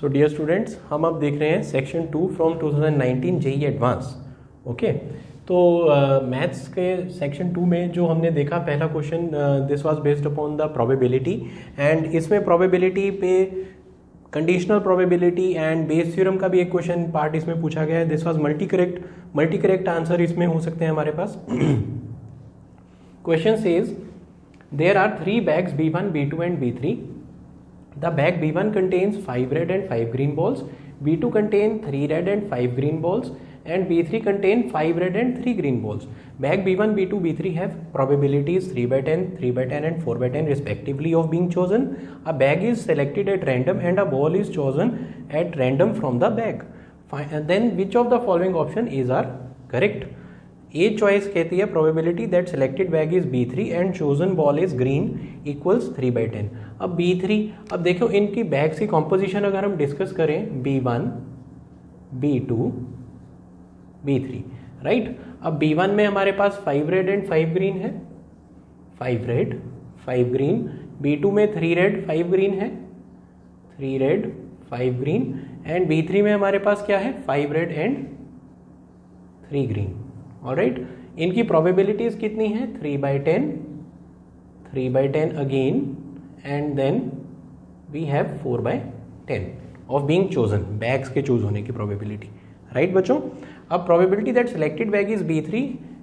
So dear students, हम अब देख रहे हैं section 2 from 2019 JEE advanced. Okay, तो मैथ्स के सेक्शन 2 में जो हमने देखा पहला question, this was based upon the probability, and इसमें प्रोबेबिलिटी पे conditional probability and Bayes theorem का भी एक क्वेश्चन पार्ट इसमें पूछा गया है। This was multi correct answer इसमें हो सकते हैं हमारे पास। Question says there are 3 bags B1, B2 and B3. The bag B1 contains 5 red and 5 green balls, B2 contain 3 red and 5 green balls, and B3 contain 5 red and 3 green balls. Bag B1, B2, B3 have probabilities 3 by 10, 3 by 10 and 4 by 10 respectively of being chosen. A bag is selected at random and a ball is chosen at random from the bag. Then which of the following option is are correct? A choice कहती है probability that selected bag is B3 and chosen ball is green equals 3/10। अब B3, अब देखो इनकी bags की composition अगर हम discuss करें B1, B2, B3, राइट। अब B1 में हमारे पास 5 रेड एंड 5 ग्रीन है, 5 रेड 5 ग्रीन। B2 में 3 रेड 5 ग्रीन है, 3 रेड 5 ग्रीन। एंड B3 में हमारे पास क्या है, 5 रेड एंड 3 ग्रीन। ऑलराइट, इनकी प्रोबेबिलिटीज कितनी है, 3/10, 3/10 again, and then we have 4/10 of being chosen, bags के चूज होने की प्रोबेबिलिटी, राइट बच्चों। अब probability that selected bag is B3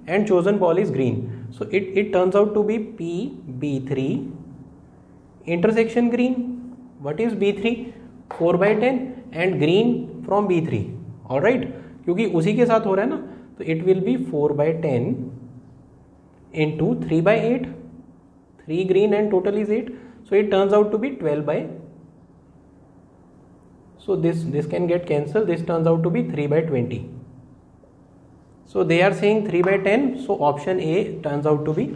and chosen ball is green, so it turns out to be P B3 intersection green. What is B3? 4/10 and green from B3, alright, क्योंकि उसी के साथ हो रहा है ना, तो it will be 4/10 into 3/8, 3 green and total is 8, so it turns out to be 12 by, so this can get cancelled, this turns out to be 3/20. So they are saying 3/10, so option A turns out to be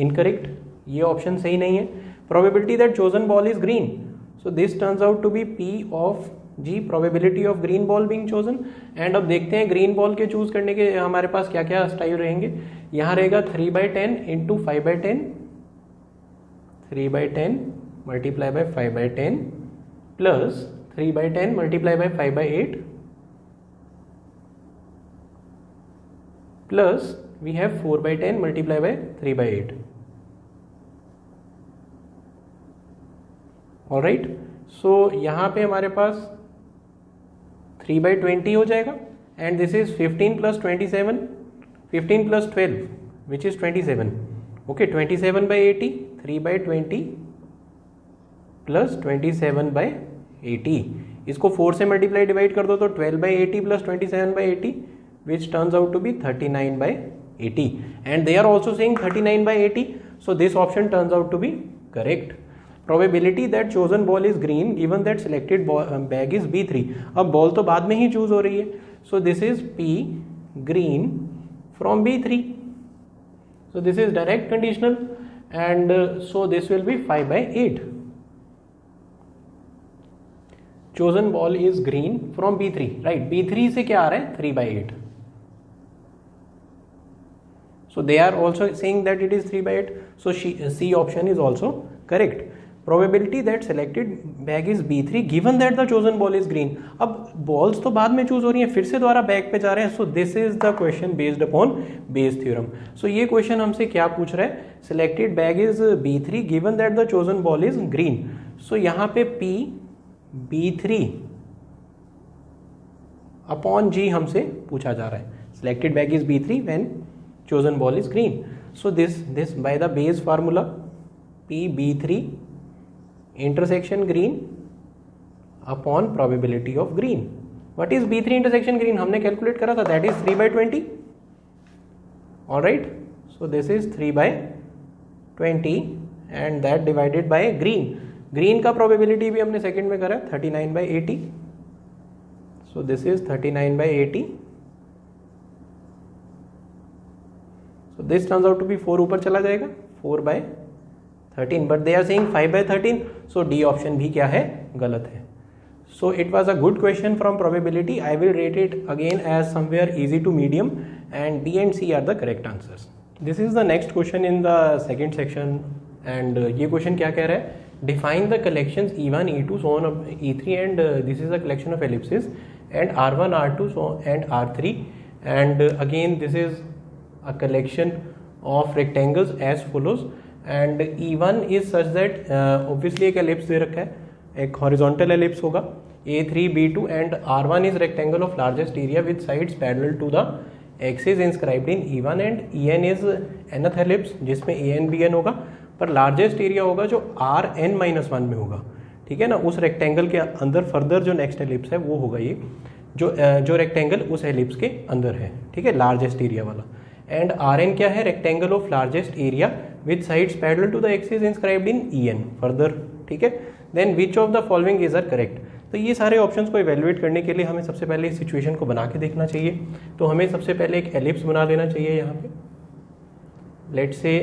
incorrect, ये option सही नहीं है। Probability that chosen ball is green, so this turns out to be P of G, probability of green ball being chosen. And अब देखते हैं green ball के choose करने के हमारे पास क्या क्या स्टाइल रहेंगे। यहाँ रहेगा 3/10 into 5/10, 3/10 multiply by 5/10 plus 3/10 multiply by 5/8 plus we have 4/10 multiply by 3/8। Alright, so यहाँ पे हमारे पास 3/20 हो जाएगा, and this is 15 plus 27, 15 plus 12 which is 27। Okay, 27/80, 3/20 प्लस 27/80, इसको 4 से मल्टीप्लाई डिवाइड कर दो तो 12/80 plus 27/80 which turns out to be 39/80, and they are also saying 39/80, so this option turns out to be correct. Probability that chosen ball is green given that selected bag is B3। अब ball तो बाद में ही choose हो रही है, so this is P green from B3, so this is direct conditional, and so this will be 5/8। chosen ball is green from B3, right, B3 से क्या आ रहा है, 3/8, so they are also saying that it is 3/8, so C option is also correct। Probability that selected bag is B3 given that the chosen ball is green। अब balls तो बाद में choose हो रही हैं, फिर से दोबारा बैग पे जा रहे हैं, so this is the question based upon Bayes theorem. So ये क्वेश्चन हमसे क्या पूछ रहा है, selected bag is B3 given that the chosen ball is green, so यहाँ पे P B3 अपॉन G हमसे पूछा जा रहा है। Selected bag is B3 when chosen ball is green, so this by the Bayes formula P B3 intersection green upon probability of green. What is B3 intersection green, हमने calculate करा था, that is 3/20, alright, so this is 3/20 and that divided by green का probability भी हमने second में करा 39/80, so this is 39/80, so this turns out to be 4 ऊपर चला जाएगा, 4/13, but they are saying 5/13, so D option भी क्या है, गलत है। So it was a good question from probability. I will rate it again as somewhere easy to medium, and D and C are the correct answers. This is the next question in the second section, and ये क्वेश्चन क्या कह रहा है, define the collections E1, E2, so on E3, and this is a collection of ellipses, and R1, R2, so and R3, and again this is a collection of rectangles as follows, and E1 is such that obviously एक ellipse दे रखा है, एक horizontal ellipse होगा A3, B2, and R1 is rectangle of largest area with sides parallel to the axis inscribed in E1, and En is nth ellipse जिसमें AN BN होगा, पर largest area होगा जो Rn-1 में होगा, ठीक है ना, उस रेक्टेंगल के अंदर फर्दर जो नेक्स्ट एलिप्स है वो होगा ये जो रेक्टेंगल उस एलिप्स के अंदर है, ठीक है, लार्जेस्ट एरिया वाला। एंड Rn क्या है, rectangle of largest area with sides parallel to the axis inscribed in En further, ठीक है। Then which of the following is are correct. तो ये सारे ऑप्शंस को इवेलुएट करने के लिए हमें सबसे पहले इस सिचुएशन को बना के देखना चाहिए। तो हमें सबसे पहले एक एलिप्स बना लेना चाहिए यहाँ पे। Let's say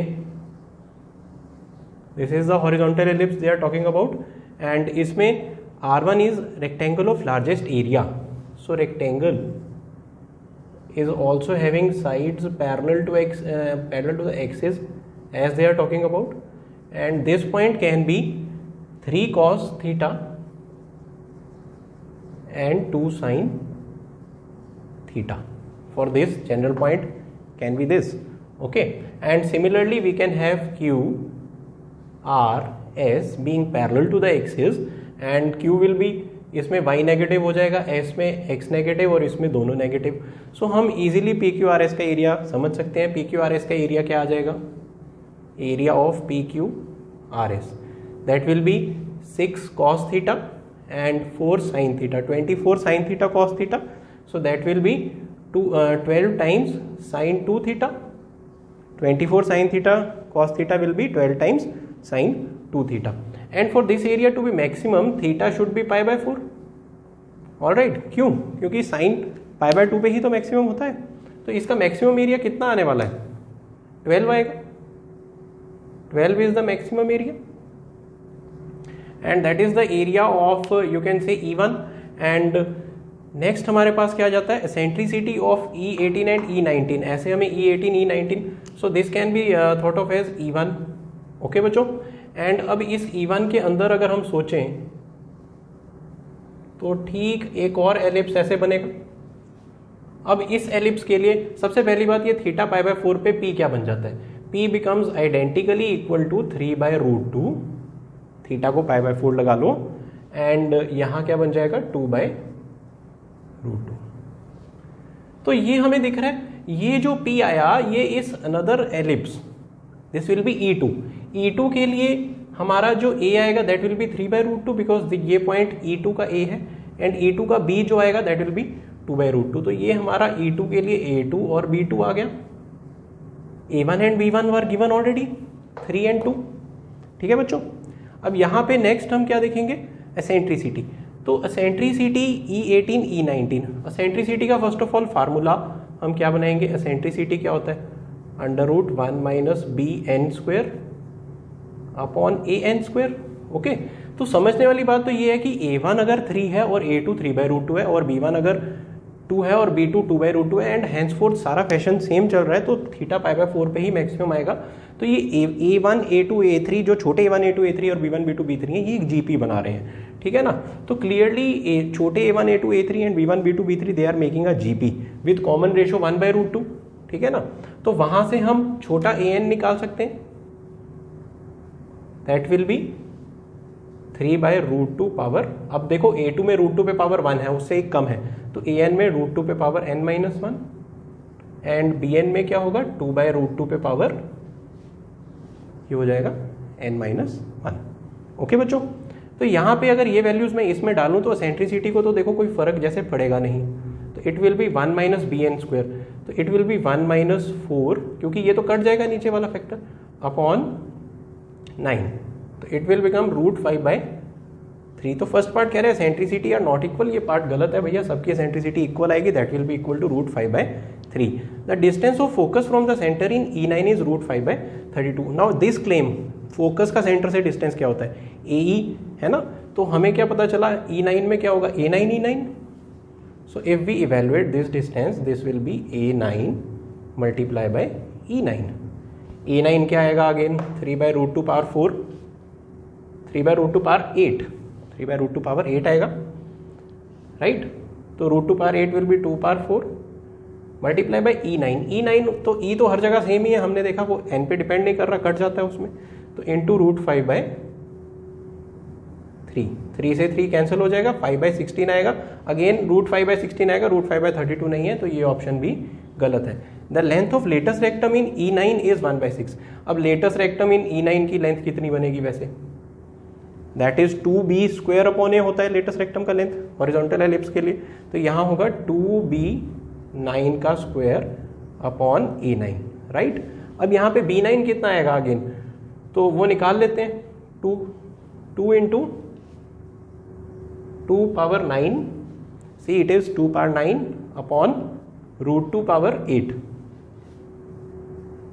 this is the horizontal ellipse they are talking about, and इसमें R1 is rectangle of largest area, so rectangle is also having sides parallel to the axis as they are talking about, and this point can be 3 cos theta and 2 sin theta. For this general point can be this, okay, and similarly we can have Q R S being parallel to the axis, and Q will be इसमें y negative हो जाएगा, S में x negative और इसमें दोनों negative. सो हम easily P Q R S का area समझ सकते हैं। पी क्यू आर एस का एरिया क्या आ जाएगा, area of P Q R S that will B 6 cos theta and 4 sin theta, 24 sin theta cos theta, so that will B 12 times sin 2 theta, 24 sin theta cos theta will B 12 times sin 2 theta. And for this area to be maximum, theta should be pi by 4. All right, क्यों? क्योंकि sin pi by 2 पे ही तो maximum होता है। तो इसका maximum area कितना आने वाला है, 12 आएगा। 12 is the maximum area, and that is the area of you can say E1. And next हमारे पास क्या जाता है, eccentricity of E18 and E19। ऐसे हमें E18 E19, so this can be thought of as E1, okay बच्चों। And अब इस E1 के अंदर अगर हम सोचें तो ठीक एक और एलिप्स ऐसे बनेगा। अब इस एलिप्स के लिए सबसे पहली बात ये थीटा पाई बाय 4 पे P क्या बन जाता है, P becomes identically equal to 3/√2, theta को पाई बाय 4 लगा लो, एंड यहाँ क्या बन जाएगा 2/√2। तो ये हमें दिख रहा है, ये जो P आया ये इस another ellipse, this will B E2। E2 के लिए हमारा जो A आएगा दैट विल बी 3/√2 बिकॉज ये पॉइंट E2 का A है, एंड E2 का B जो आएगा दैट विल बी 2/√2। तो ये हमारा E2 के लिए A2 और B2 आ गया। A1 and B1 were given already 3 and 2, ठीक है बच्चों। अब यहाँ पे नेक्स्ट हम क्या देखेंगे, एसेंट्रिसिटी। तो एसेंट्रिसिटी E18 E19, एसेंट्रिसिटी का फर्स्ट ऑफ ऑल फार्मूला हम क्या बनाएंगे, एसेंट्रिसिटी क्या होता है, √1 - bn² अपॉन an², ओके। तो समझने वाली बात तो ये है कि A1 अगर 3 है और A2 3/√2 है, और B1 अगर 2 है और B2 2/√2 है, एंड हैंसफोर्थ सारा फैशन सेम चल रहा है, तो थीटा पाई बाय 4 पे ही मैक्सिमम आएगा। तो ये A1 A2 A3 जो छोटे A1 A2 A3 और B1 B2 B3 हैं, ये एक GP बना रहे हैं, ठीक है ना। तो क्लियरली छोटे A1 A2 A3 and B1 B2 B3 they are making a GP with common ratio 1/√2, ठीक है ना। तो वहां से हम छोटा an निकाल सकते हैं, दैट विल बी 3/√2 पावर। अब देखो A2 में √2 पे पावर 1 है, उससे एक कम है, तो an में √2 पे पावर n-1, एंड bn में क्या होगा 2/√2 पे पावर, ये हो जाएगा n-1, ओके बच्चों। तो यहाँ पे अगर ये वैल्यूज मैं इसमें डालूं तो एसेंट्रिसिटी को तो देखो कोई फर्क जैसे पड़ेगा नहीं, तो इट विल बी 1 - bn², तो इट विल बी 1 - 4, क्योंकि ये तो कट जाएगा नीचे वाला फैक्टर, अपॉन 9, तो इट विल बिकम √5/3। तो फर्स्ट पार्ट कह रहे हैं एसेंट्रिसिटी आर नॉट इक्वल, ये पार्ट गलत है भैया, सबकी एसेंट्रिसिटी इक्वल आएगी, that will be equal to √5/3। The distance of focus from the centre in E9 is √5/32। Now this claim, focus का सेंटर से डिस्टेंस क्या होता है, AE है ना, तो हमें क्या पता चला E9 में क्या होगा, A9 E9। So if we evaluate this distance, this will be A9 multiplied by E9. A9 क्या आएगा अगेन 3/√2 पावर 4, 3/√2 पावर 8 आएगा, राइट। तो √2 will be 2/4 multiply by E9 तो E तो हर जगह सेम ही है, हमने देखा वो n पे डिपेंड नहीं कर रहा, कट जाता है उसमें, तो इंटू √5/3, 3 से 3 कैंसिल हो जाएगा, 5/16 आएगा, अगेन √5/16 आएगा, √5/32 नहीं है, तो ये ऑप्शन भी गलत है। The length of latus rectum in E9 is 1/6। अब लेटस रेक्टम इन E9 की लेंथ कितनी बनेगी वैसे, दैट इज 2b² होता है लेटस रेक्टम का लेंथ हॉरिजॉन्टल एलिप्स के लिए, तो यहाँ होगा 2b9 का स्क्वायर अपॉन A9, राइट। अब यहाँ पे B9 कितना आएगा अगेन, तो वो निकाल लेते हैं, 2 into 2/9, see it is 2/9 upon √2/8,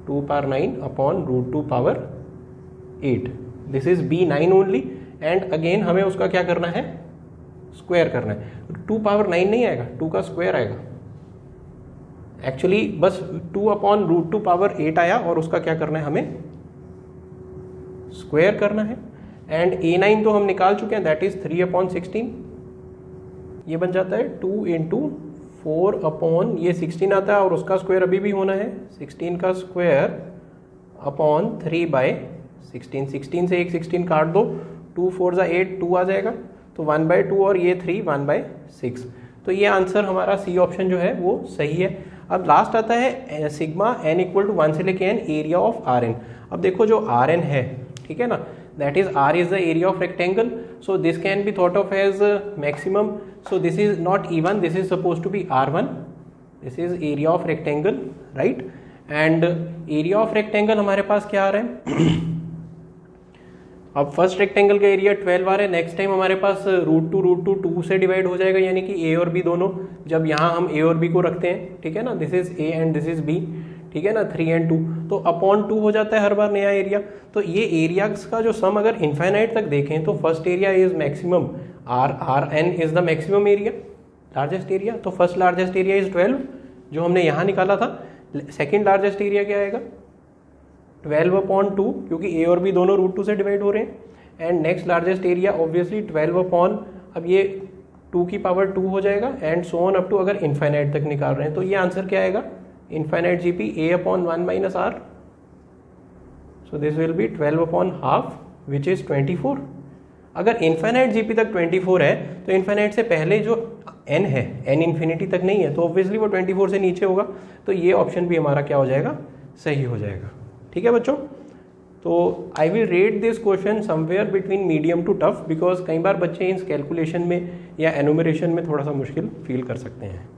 2/9 upon √2/8, this is B9 only, and again हमें उसका क्या करना है, स्क्वायर करना है। 2/9 नहीं आएगा, 2 का स्क्वायर आएगा एक्चुअली, बस 2/√2/8 आया और उसका क्या करना है, हमें स्क्वायर करना है। एंड A9 तो हम निकाल चुके हैं, दैट इज 3/16, ये बन जाता है 2 इंटू 4 ये 16 आता है, और उसका स्क्वायर अभी भी होना है, 16 का स्क्वायर अपॉन 3/16, 16 से एक 16 काट दो, 2 4 8, 2 आ जाएगा, तो 1/2 और ये 3 1/6, तो ये आंसर हमारा सी ऑप्शन जो है वो सही है। अब लास्ट आता है सिग्मा n इक्वल टू 1 से लेके n एरिया ऑफ Rn। अब देखो जो Rn है, ठीक है ना, that is R is the area of rectangle, so this can be thought of as maximum, so this is not E1, this is suppose to be R1, this is area of rectangle, right. And area of rectangle हमारे पास क्या आ रहा है अब first rectangle का area 12 आ रहा है, नेक्स्ट टाइम हमारे पास √2 2 से डिवाइड हो जाएगा, यानी कि A और B दोनों, जब यहाँ हम A और B को रखते हैं, ठीक है ना, this is A and this is B, ठीक है ना, 3 and 2, तो अपॉन 2 हो जाता है हर बार नया एरिया। तो ये एरियाज का जो सम अगर इनफाइनाइट तक देखें तो first area is maximum, Rn is the maximum area, largest area, तो फर्स्ट लार्जेस्ट एरिया इज 12 जो हमने यहाँ निकाला था। सेकेंड लार्जेस्ट एरिया क्या आएगा, 12/2, क्योंकि A और B दोनों √2 से डिवाइड हो रहे हैं, and next largest area obviously 12 अब ये 2 की पावर 2 हो जाएगा, and so on up to अगर इनफाइनाइट तक निकाल रहे हैं, तो ये आंसर क्या आएगा, infinite GP A/1 - R, so this will be 12/2 which is 24। अगर इनफाइनाइट GP तक 24 है तो इनफाइनाइट से पहले जो n है, n इन्फिनिटी तक नहीं है, तो ऑब्वियसली वो 24 से नीचे होगा, तो ये ऑप्शन भी हमारा क्या हो जाएगा, सही हो जाएगा। ठीक है बच्चों, तो I will rate this question somewhere between medium to tough, because कई बार बच्चे इस कैलकुलेशन में या एनुमरेशन में थोड़ा सा मुश्किल फील कर सकते हैं।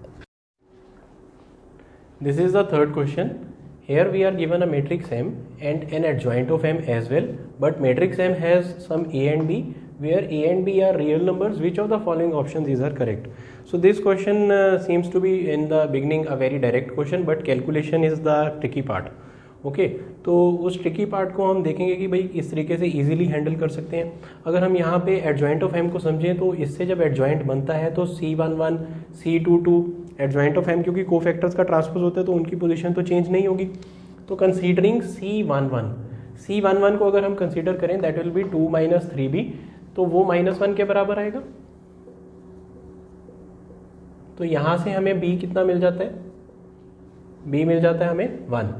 This is the third question. Here we are given a matrix M and an adjoint of M as well, but matrix M has some A and B, where A and B are real numbers. Which of the following options these are correct? So this question seems to be in the beginning a very direct question, but calculation is the tricky part. Okay तो उस tricky part को हम देखेंगे कि भाई इस तरीके से इजीली हैंडल कर सकते हैं। अगर हम यहाँ पे एडजॉइंट ऑफ एम को समझें तो इससे जब एडजॉइंट बनता है तो C11 C22 adjoint of M, क्योंकि कोफैक्टर्स का ट्रांसपोज होता है तो उनकी पोजीशन तो चेंज नहीं होगी। तो कंसीडरिंग C11 को अगर हम कंसीडर करें दैट विल बी 2 - 3b, तो वो -1 के बराबर आएगा। तो यहाँ से हमें b कितना मिल जाता है, b मिल जाता है हमें 1।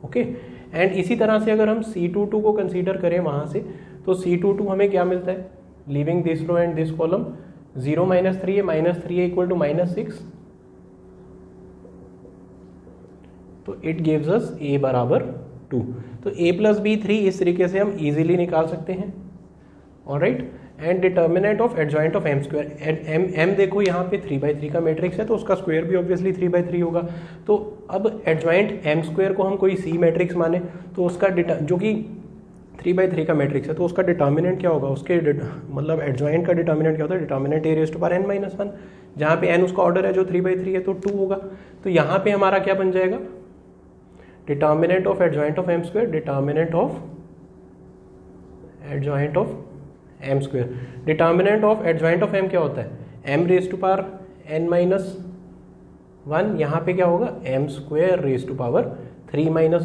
ओके एंड इसी तरह से अगर हम C22 को कंसीडर करें वहाँ से, तो C22 हमें क्या मिलता है, leaving this row and this column, 0 - 3 -3 equal to -6, तो इट गिव्स अस A बराबर 2। तो A + B 3 इस तरीके से हम इजीली निकाल सकते हैं। Alright, and determinant of adjoint of m square, m देखो यहाँ पे 3/3 का मैट्रिक्स है तो उसका स्क्वायर भी ऑब्वियसली 3/3 होगा। तो अब एडजॉइंट m स्क्वायर को हम कोई C मैट्रिक्स माने तो उसका जो कि 3/3 का मैट्रिक्स है तो उसका डिटर्मिनेंट क्या होगा, उसके मतलब एडजॉइंट का डिटर्मिनेंट क्या होता है, डिटर्मिनेंट A⁻n - 1, जहाँ पे n उसका ऑर्डर है जो 3/3 है तो 2 होगा। तो यहाँ पे हमारा क्या बन जाएगा, determinant of adjoint of m square, determinant of adjoint of m square, determinant of adjoint of m क्या होता है, m⁻n - 1, यहाँ पे क्या होगा m²⁻³ -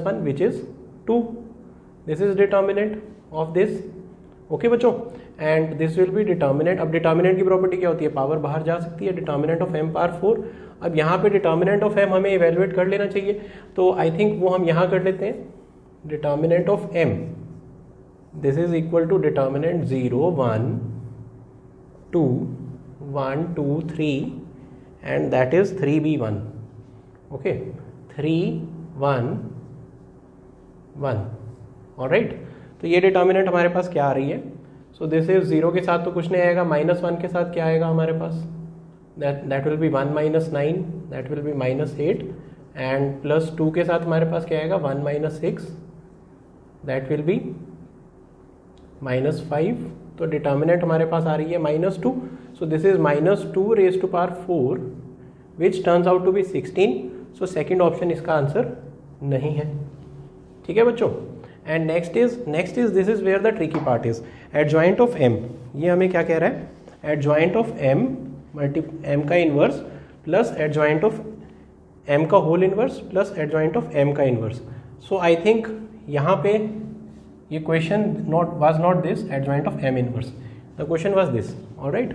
1 which is 2, this is determinant of this. Okay बच्चों, and this will be determinant. अब determinant की प्रॉपर्टी क्या होती है, पावर बाहर जा सकती है, डिटर्मिनेंट ऑफ m पावर 4। अब यहाँ पे डिटर्मिनेंट ऑफ m हमें इवेलुएट कर लेना चाहिए, तो आई थिंक वो हम यहाँ कर लेते हैं। Determinant of m, this is equal to determinant 0 1 2 1 2 3 and that is 3b1। Okay, 3 1 1। Alright, तो ये डिटर्मिनेंट हमारे पास क्या आ रही है, सो दिस इज 0 के साथ तो कुछ नहीं आएगा, -1 के साथ क्या आएगा हमारे पास, that will be 1 - 9, that will be -8 and +2 के साथ हमारे पास क्या आएगा 1 - 6, दैट विल बी -5। तो डिटर्मिनेंट हमारे पास आ रही है -2, so this is -2 raised to power 4 which turns out to be 16। So second option इसका आंसर नहीं है। ठीक है बच्चों, and next is this is where the tricky part is adjoint of m। ये हमें क्या कह रहा है, एडजॉइंट ऑफ m m का inverse plus adjoint of m का whole inverse plus adjoint of m का इनवर्स। सो आई थिंक यहाँ पे ये question was not this adjoint of m inverse, the question was this, alright,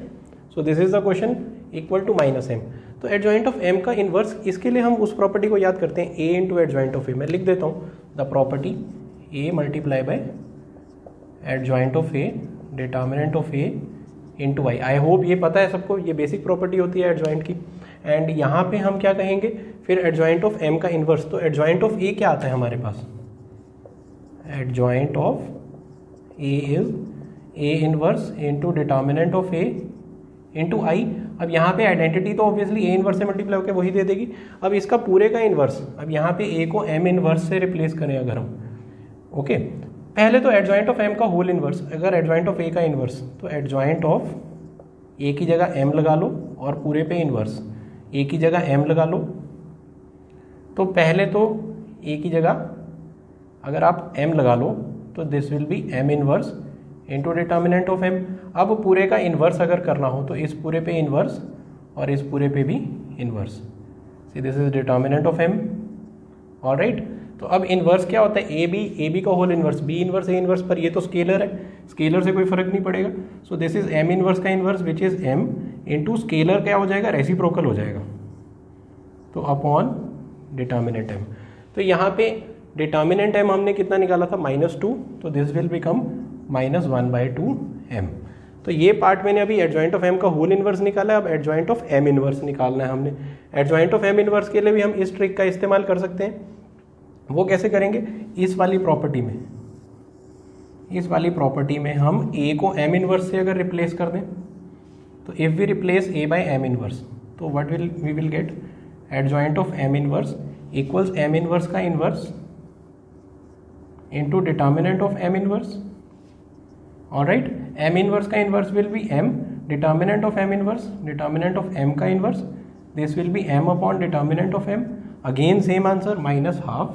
so this is the question equal to -m। तो adjoint of m का inverse, इसके लिए हम उस प्रॉपर्टी को याद करते हैं a into adjoint of a। मैं लिख देता हूँ the property a multiply by adjoint of a determinant of a into I. I hope ये पता है सबको, ये बेसिक प्रॉपर्टी होती है एडजॉइंट की। एंड यहाँ पे हम क्या कहेंगे फिर एडजॉइंट ऑफ m का इनवर्स, तो एडजॉइंट ऑफ a क्या आता है हमारे पास, adjoint of a is a inverse into determinant of a into I. अब यहाँ पे आइडेंटिटी तो ऑब्वियसली a इनवर्स से मल्टीप्लाई होकर वही दे देगी। अब इसका पूरे का इनवर्स, अब यहाँ पे a को m इनवर्स से रिप्लेस करें अगर हम, ओके, पहले तो एडजॉइंट ऑफ m का होल इनवर्स, अगर एडजॉइंट ऑफ a का इनवर्स, तो एडजॉइंट ऑफ a की जगह m लगा लो और पूरे पे इनवर्स, a की जगह m लगा लो। तो पहले तो a की जगह अगर आप m लगा लो तो this will be m inverse into determinant of m। अब पूरे का इनवर्स अगर करना हो तो इस पूरे पे इनवर्स और इस पूरे पे भी inverse, see this is determinant of m। Alright, तो अब इनवर्स क्या होता है, ए बी का whole inverse, B inverse A inverse, पर ये तो स्केलर है, स्केलर से कोई फर्क नहीं पड़ेगा। So this is m inverse का inverse which is m into scalar क्या हो जाएगा, रेसिप्रोकल हो जाएगा, तो अपॉन डिटर्मिनेंट m। तो यहाँ पे डिटर्मिनेंट m हमने कितना निकाला था -2, तो दिस विल बिकम -1/2 m। तो ये पार्ट मैंने अभी एडजॉइंट ऑफ m का होल इनवर्स निकाला है, अब एडजॉइंट ऑफ m इनवर्स निकालना है हमने। एडजॉइंट ऑफ m इनवर्स के लिए भी हम इस ट्रिक का इस्तेमाल कर सकते हैं। वो कैसे करेंगे, इस वाली प्रॉपर्टी में, इस वाली प्रॉपर्टी में हम a को m इनवर्स से अगर रिप्लेस कर दें, तो if we replace a by m inverse, तो what we will get, adjoint of m inverse equals m inverse का inverse into determinant of m inverse. Alright, m inverse का inverse will be m, determinant of m inverse, determinant of m का inverse, this will be m upon determinant of m। Again same answer -12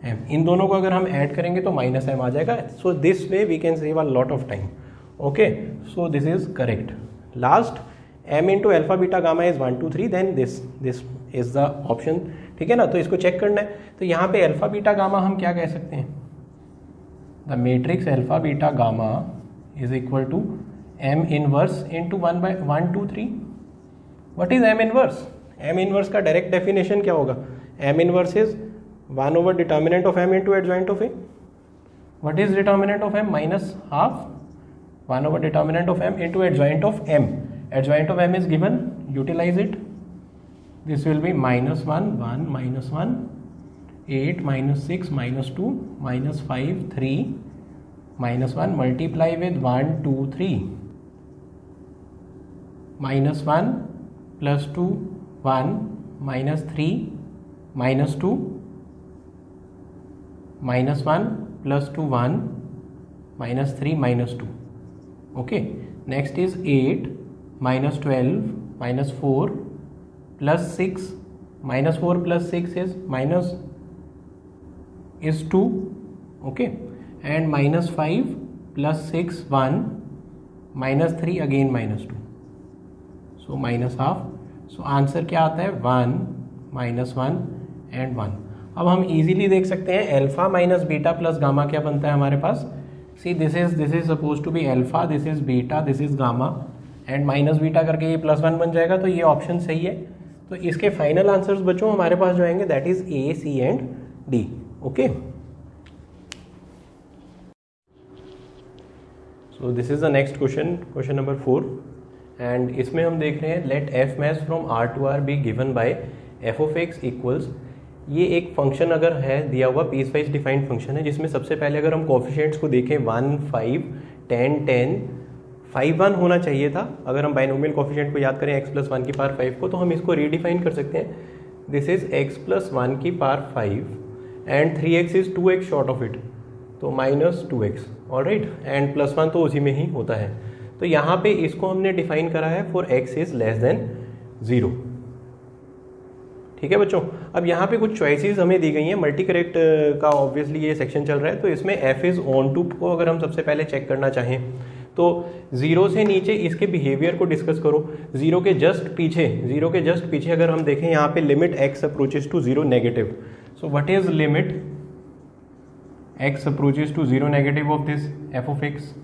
m। इन दोनों को अगर हम add करेंगे तो -m आ जाएगा। So this way we can save a lot of time. Okay, so this is correct. Last, m into alpha beta gamma is 1 2 3, then this is the option. ठीक है ना, तो इसको चेक करना है। तो यहाँ पे अल्फा बीटा गामा हम क्या कह सकते हैं, the matrix alpha beta gamma is equal to m inverse into 1 2 3। What is m inverse, m inverse का डायरेक्ट डेफिनेशन क्या होगा, m inverse is 1 over determinant of m into adjoint of a। What is determinant of m, -12, 1 over determinant of m into adjoint of m। Adjoint of m is given, utilize it, this will be -1 1 -1 8 -6 -2 -5 3 -1 multiply with 1 2 3 -1 +2 1 -3 -2 -1 +2 1 -3 -2। okay, next is 8 -12 -4 +6, -4 + 6 is 2, okay, and -5 + 6 1 -3 again -2, so -12। so answer क्या आता है 1 -1 and 1। अब हम easily देख सकते हैं alpha minus beta plus gamma क्या बनता है हमारे पास, see this is suppose to be alpha, this is beta, this is gamma and minus beta करके ये +1 बन जाएगा, तो ये ऑप्शन सही है। तो इसके फाइनल आंसर्स बच्चों हमारे पास जो आएंगे that is A, C and D. Okay, so this is the next question, question number 4 and इसमें हम देख रहे हैं let f match from R to R be given by f of x equals. ये एक फंक्शन अगर है दिया हुआ पीस वाइज डिफाइंड फंक्शन है, जिसमें सबसे पहले अगर हम कोएफिशिएंट्स को देखें 1, 5, 10, 10, 5, 1 होना चाहिए था। अगर हम बाइनोमियल कोएफिशिएंट को याद करें x + 1 की पावर 5 को, तो हम इसको रीडिफाइन कर सकते हैं। दिस इज x + 1 की power 5 and 3x is 2x short of it, तो -2x, ऑलराइट, एंड +1 तो उसी में ही होता है। तो यहाँ पे इसको हमने डिफाइन करा है for x is less than 0। ठीक है बच्चों, अब यहाँ पे कुछ चॉइसेस हमें दी गई हैं। मल्टी करेक्ट का ऑब्वियसली ये सेक्शन चल रहा है, तो इसमें f इज ऑन टू को अगर हम सबसे पहले चेक करना चाहें तो 0 से नीचे इसके बिहेवियर को डिस्कस करो। 0 के जस्ट पीछे अगर हम देखें यहाँ पे limit x approaches to 0 negative. So what is limit x approaches to 0 negative of this f of x?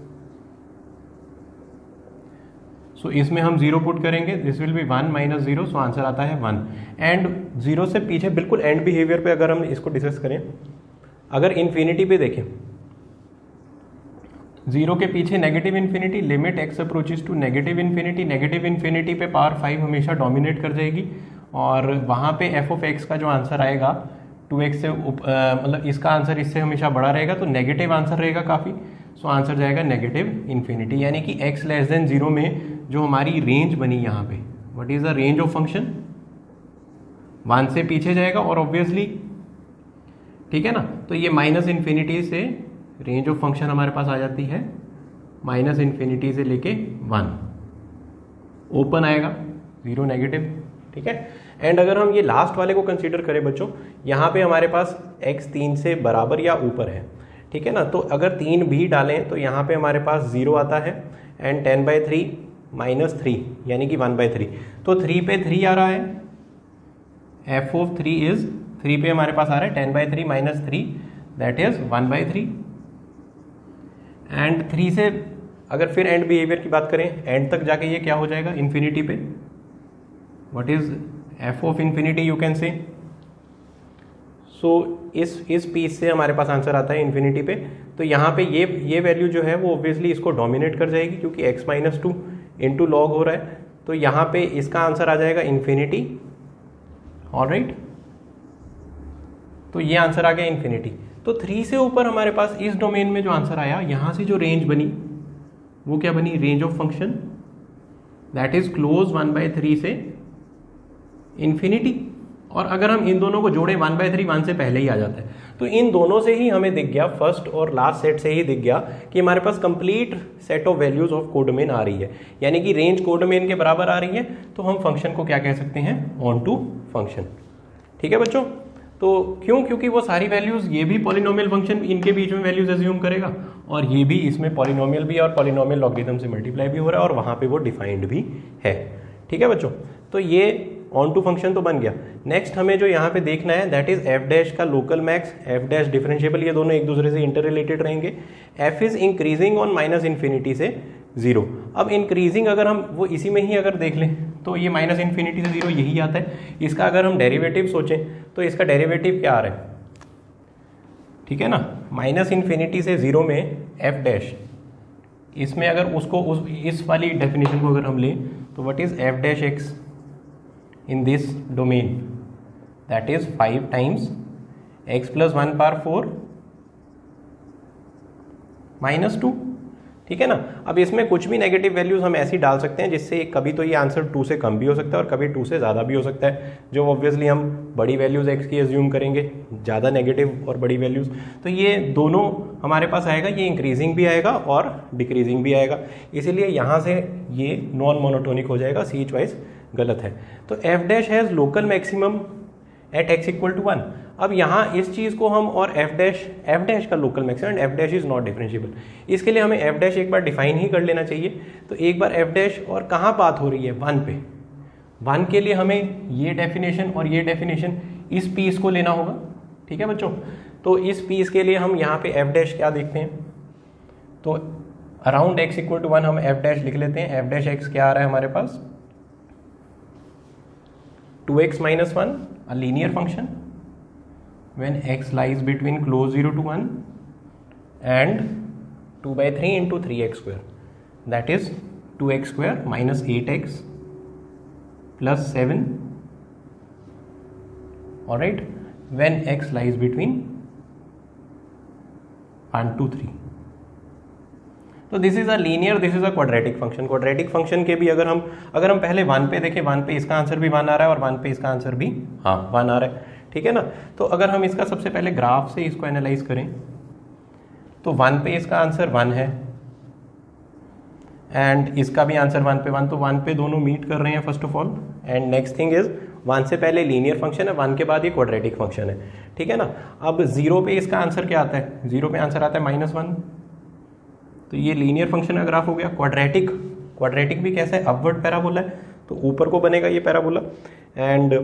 सो इसमें हम 0 पुट करेंगे, दिस विल बी 1 - 0, सो आंसर आता है 1। एंड 0 से पीछे बिल्कुल एंड बिहेवियर पे अगर हम इसको डिस्कस करें, अगर इन्फिनिटी पे देखें, 0 के पीछे negative infinity, limit x approaches to negative infinity पे पावर 5 हमेशा डोमिनेट कर जाएगी, और वहाँ पे f ऑफ x का जो आंसर आएगा 2x से मतलब इसका आंसर इससे हमेशा बड़ा रहेगा, तो नेगेटिव आंसर रहेगा काफ़ी। सो आंसर जाएगा नेगेटिव इन्फिनिटी, यानी कि x लेस देन 0 में जो हमारी रेंज बनी यहाँ पे, what is the range of function, 1 से पीछे जाएगा और ऑब्वियसली, ठीक है ना, तो ये -इन्फिनिटी से रेंज ऑफ फंक्शन हमारे पास आ जाती है -इन्फिनिटी से लेके 1, ओपन आएगा 0 नेगेटिव। ठीक है, एंड अगर हम ये लास्ट वाले को कंसीडर करें बच्चों, यहाँ पे हमारे पास x 3 से बराबर या ऊपर है, ठीक है ना, तो अगर 3 भी डालें तो यहाँ पे हमारे पास 0 आता है एंड 10/3 -3 यानी कि 1/3, तो 3 पे 3 आ रहा है, f ऑफ 3 इज 3 पे हमारे पास आ रहा है 10/3 - 3 दैट इज 1/3। एंड 3 से अगर फिर एंड बिहेवियर की बात करें, एंड तक जाके ये क्या हो जाएगा इन्फिनिटी पे, what is f of infinity you can say. So इस पीस से हमारे पास आंसर आता है इन्फिनिटी पे, तो यहाँ पे ये वैल्यू जो है वो ऑब्वियसली इसको डोमिनेट कर जाएगी, क्योंकि x - 2 इंटू लॉग हो रहा है, तो यहाँ पे इसका आंसर आ जाएगा इन्फिनिटी, ऑलराइट, तो ये आंसर आ गया इन्फिनिटी। तो 3 से ऊपर हमारे पास इस डोमेन में जो आंसर आया, यहाँ से जो रेंज बनी वो क्या बनी, range of function that is close 1/3 से इन्फिनिटी। और अगर हम इन दोनों को जोड़े 1/3 1 से पहले ही आ जाता है, तो इन दोनों से ही हमें दिख गया, फर्स्ट और लास्ट सेट से ही दिख गया कि हमारे पास complete set of values of codomain आ रही है, यानी कि रेंज कोडोमेन के बराबर आ रही है, तो हम फंक्शन को क्या कह सकते हैं, ऑन टू फंक्शन। ठीक है बच्चों, तो क्योंकि वो सारी वैल्यूज, ये भी पॉलिनोमियल फंक्शन इनके बीच में वैल्यूज एज्यूम करेगा, और ये भी इसमें पॉलिनोमियल भी और पॉलिनोमियल लॉगरिथम से मल्टीप्लाई भी हो रहा है, और वहाँ पे वो डिफाइंड भी है। ठीक है बच्चों, तो ये ऑन टू फंक्शन तो बन गया। नेक्स्ट हमें जो यहाँ पे देखना है दैट इज एफ डैश का local max, F dash differentiable, ये दोनों एक दूसरे से इंटर रिलेटेड रहेंगे। F is increasing on -infinity से 0। अब इंक्रीजिंग अगर हम वो इसी में ही अगर देख लें तो ये -इन्फिनिटी से 0 यही आता है। इसका अगर हम डेरिवेटिव सोचें तो इसका डेरिवेटिव क्या आ रहा है, ठीक है ना, -इन्फिनिटी से 0 में एफ डैश, इसमें अगर उसको इस वाली डेफिनेशन को अगर हम लें तो what is F dash x in this domain, that is 5 times x plus 1 power 4 minus 2। ठीक है ना, अब इसमें कुछ भी नेगेटिव वैल्यूज हम ऐसी डाल सकते हैं जिससे कभी तो ये आंसर 2 से कम भी हो सकता है और कभी 2 से ज़्यादा भी हो सकता है, जो ऑब्वियसली हम बड़ी वैल्यूज x की एज्यूम करेंगे, ज़्यादा नेगेटिव और बड़ी वैल्यूज, तो ये दोनों हमारे पास आएगा, ये इंक्रीजिंग भी आएगा और डिक्रीजिंग भी आएगा, इसीलिए यहाँ से ये नॉन मोनोटोनिक हो जाएगा, सी चॉइस गलत है। तो f dash has local maximum at x = 1। अब यहाँ इस चीज़ को हम, और एफ डैश का local maximum and F dash is not differentiable, इसके लिए हमें एफ डैश एक बार डिफाइन ही कर लेना चाहिए। तो एक बार एफ डैश, और कहाँ बात हो रही है, 1 पे, 1 के लिए हमें ये डेफिनेशन और ये डेफिनेशन इस पीस को लेना होगा। ठीक है बच्चों, तो इस पीस के लिए हम यहाँ पे एफ डैश क्या देखते हैं, तो अराउंड x इक्वल टू 1 हम f डैश लिख लेते हैं। f डैश x क्या आ रहा है हमारे पास, 2x minus 1, a linear function when x lies between close 0 to 1 and 2 by 3 into 3x square, that is 2x square minus 8x plus 7, alright, when x lies between 1 to 3. तो this is a linear, this is a quadratic function. Quadratic function के भी अगर हम पहले 1 पे देखें, 1 पे इसका आंसर भी 1 आ रहा है और 1 पे इसका आंसर भी 1 आ रहा है, ठीक है ना। तो अगर हम इसका सबसे पहले ग्राफ से इसको एनालाइज करें तो 1 पे इसका आंसर 1 है एंड इसका भी आंसर 1 पे 1, तो 1 पे दोनों मीट कर रहे हैं first of all. And next thing is 1 से पहले लीनियर फंक्शन है, 1 के बाद ये क्वाड्रेटिक फंक्शन है, ठीक है ना। अब 0 पे इसका आंसर क्या आता है, 0 पे आंसर आता है -1, तो ये लीनियर फंक्शन का ग्राफ हो गया। क्वाड्रेटिक भी कैसा है, अपवर्ड पैराबोला है, तो ऊपर को बनेगा ये पैराबोला एंड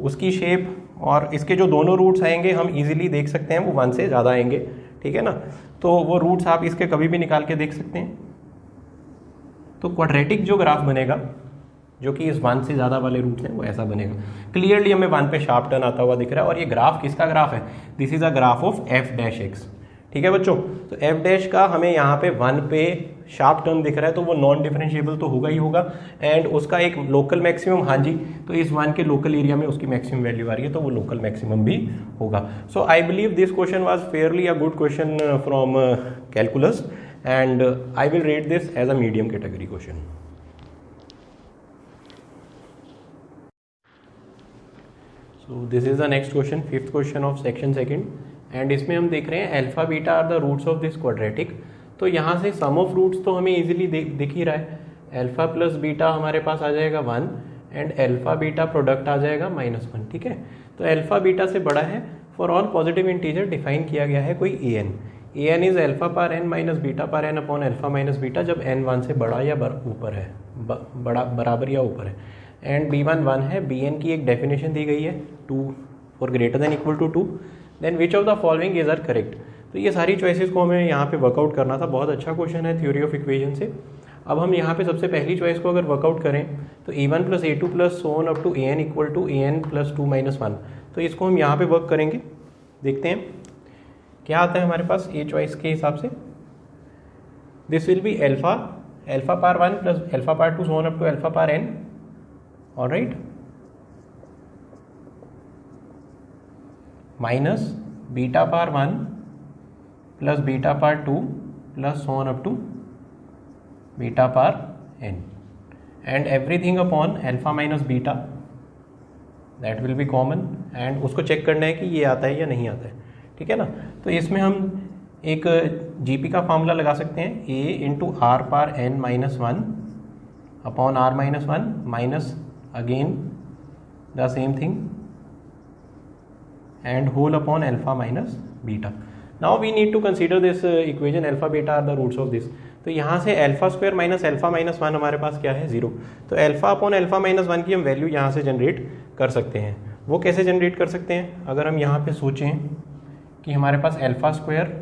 उसकी शेप और इसके जो दोनों रूट्स आएंगे हम इजीली देख सकते हैं, वो 1 से ज़्यादा आएंगे, ठीक है ना। तो वो रूट्स आप इसके कभी भी निकाल के देख सकते हैं। तो क्वाड्रेटिक जो ग्राफ बनेगा जो कि इस 1 से ज़्यादा वाले रूट्स हैं वो ऐसा बनेगा। क्लियरली हमें 1 पे शार्प टर्न आता हुआ दिख रहा है और ये ग्राफ किसका ग्राफ है, this is a graph of f dash x, ठीक है बच्चों। तो f डैश का हमें यहाँ पे 1 पे शार्प टर्न दिख रहा है, तो वो नॉन डिफरेंशिएबल तो होगा ही होगा एंड उसका एक लोकल मैक्सिमम, हाँ जी, तो इस 1 के लोकल एरिया में उसकी मैक्सिमम वैल्यू आ रही है, तो वो लोकल मैक्सिमम भी होगा। So I believe this question was fairly a good question from calculus and I will rate this as a medium category question. So this is the next question, 5th question of section 2 and इसमें हम देख रहे हैं alpha beta are the roots of this quadratic. तो यहाँ से सम of roots तो हमें इजीली दिख ही रहा है, अल्फा प्लस बीटा हमारे पास आ जाएगा 1 एंड अल्फा बीटा प्रोडक्ट आ जाएगा -1, ठीक है। तो अल्फा बीटा से बड़ा है for all positive integer define किया गया है कोई an is alpha par n minus beta par n upon alpha minus beta, जब n 1 से बड़ा या ऊपर है, बराबर या ऊपर है। एंड b1 1 है, bn की एक डेफिनेशन दी गई है 2 for greater than equal to 2, then which of the following is are correct. तो ये सारी चॉइसेस को हमें यहाँ पे वर्कआउट करना था। बहुत अच्छा क्वेश्चन है थ्योरी ऑफ इक्वेशन से। अब हम यहाँ पे सबसे पहली चॉइस को अगर वर्कआउट करें तो a1 plus a2 plus so on up to an equal to an plus 2 minus 1, तो इसको हम यहाँ पे वर्क करेंगे, देखते हैं क्या आता है हमारे पास ए चॉइस के हिसाब से। This will be alpha power 1 plus alpha power 2 so on up to alpha par n, alright, minus beta power 1 plus beta power 2 plus so on up to beta par n and everything upon alpha minus beta, that will be common and उसको check करना है कि ये आता है या नहीं आता है, ठीक है ना। तो इसमें हम एक जीपी का फॉर्मूला लगा सकते हैं, a into r power n minus 1 upon r minus 1 minus again the same thing and whole upon alpha minus beta. Now we need to consider this equation alpha beta are the roots of this. तो यहाँ से alpha square minus alpha minus 1 हमारे पास क्या है 0, तो alpha upon alpha minus 1 की हम वैल्यू यहाँ से जनरेट कर सकते हैं। वो कैसे जनरेट कर सकते हैं, अगर हम यहाँ पे सोचें कि हमारे पास alpha square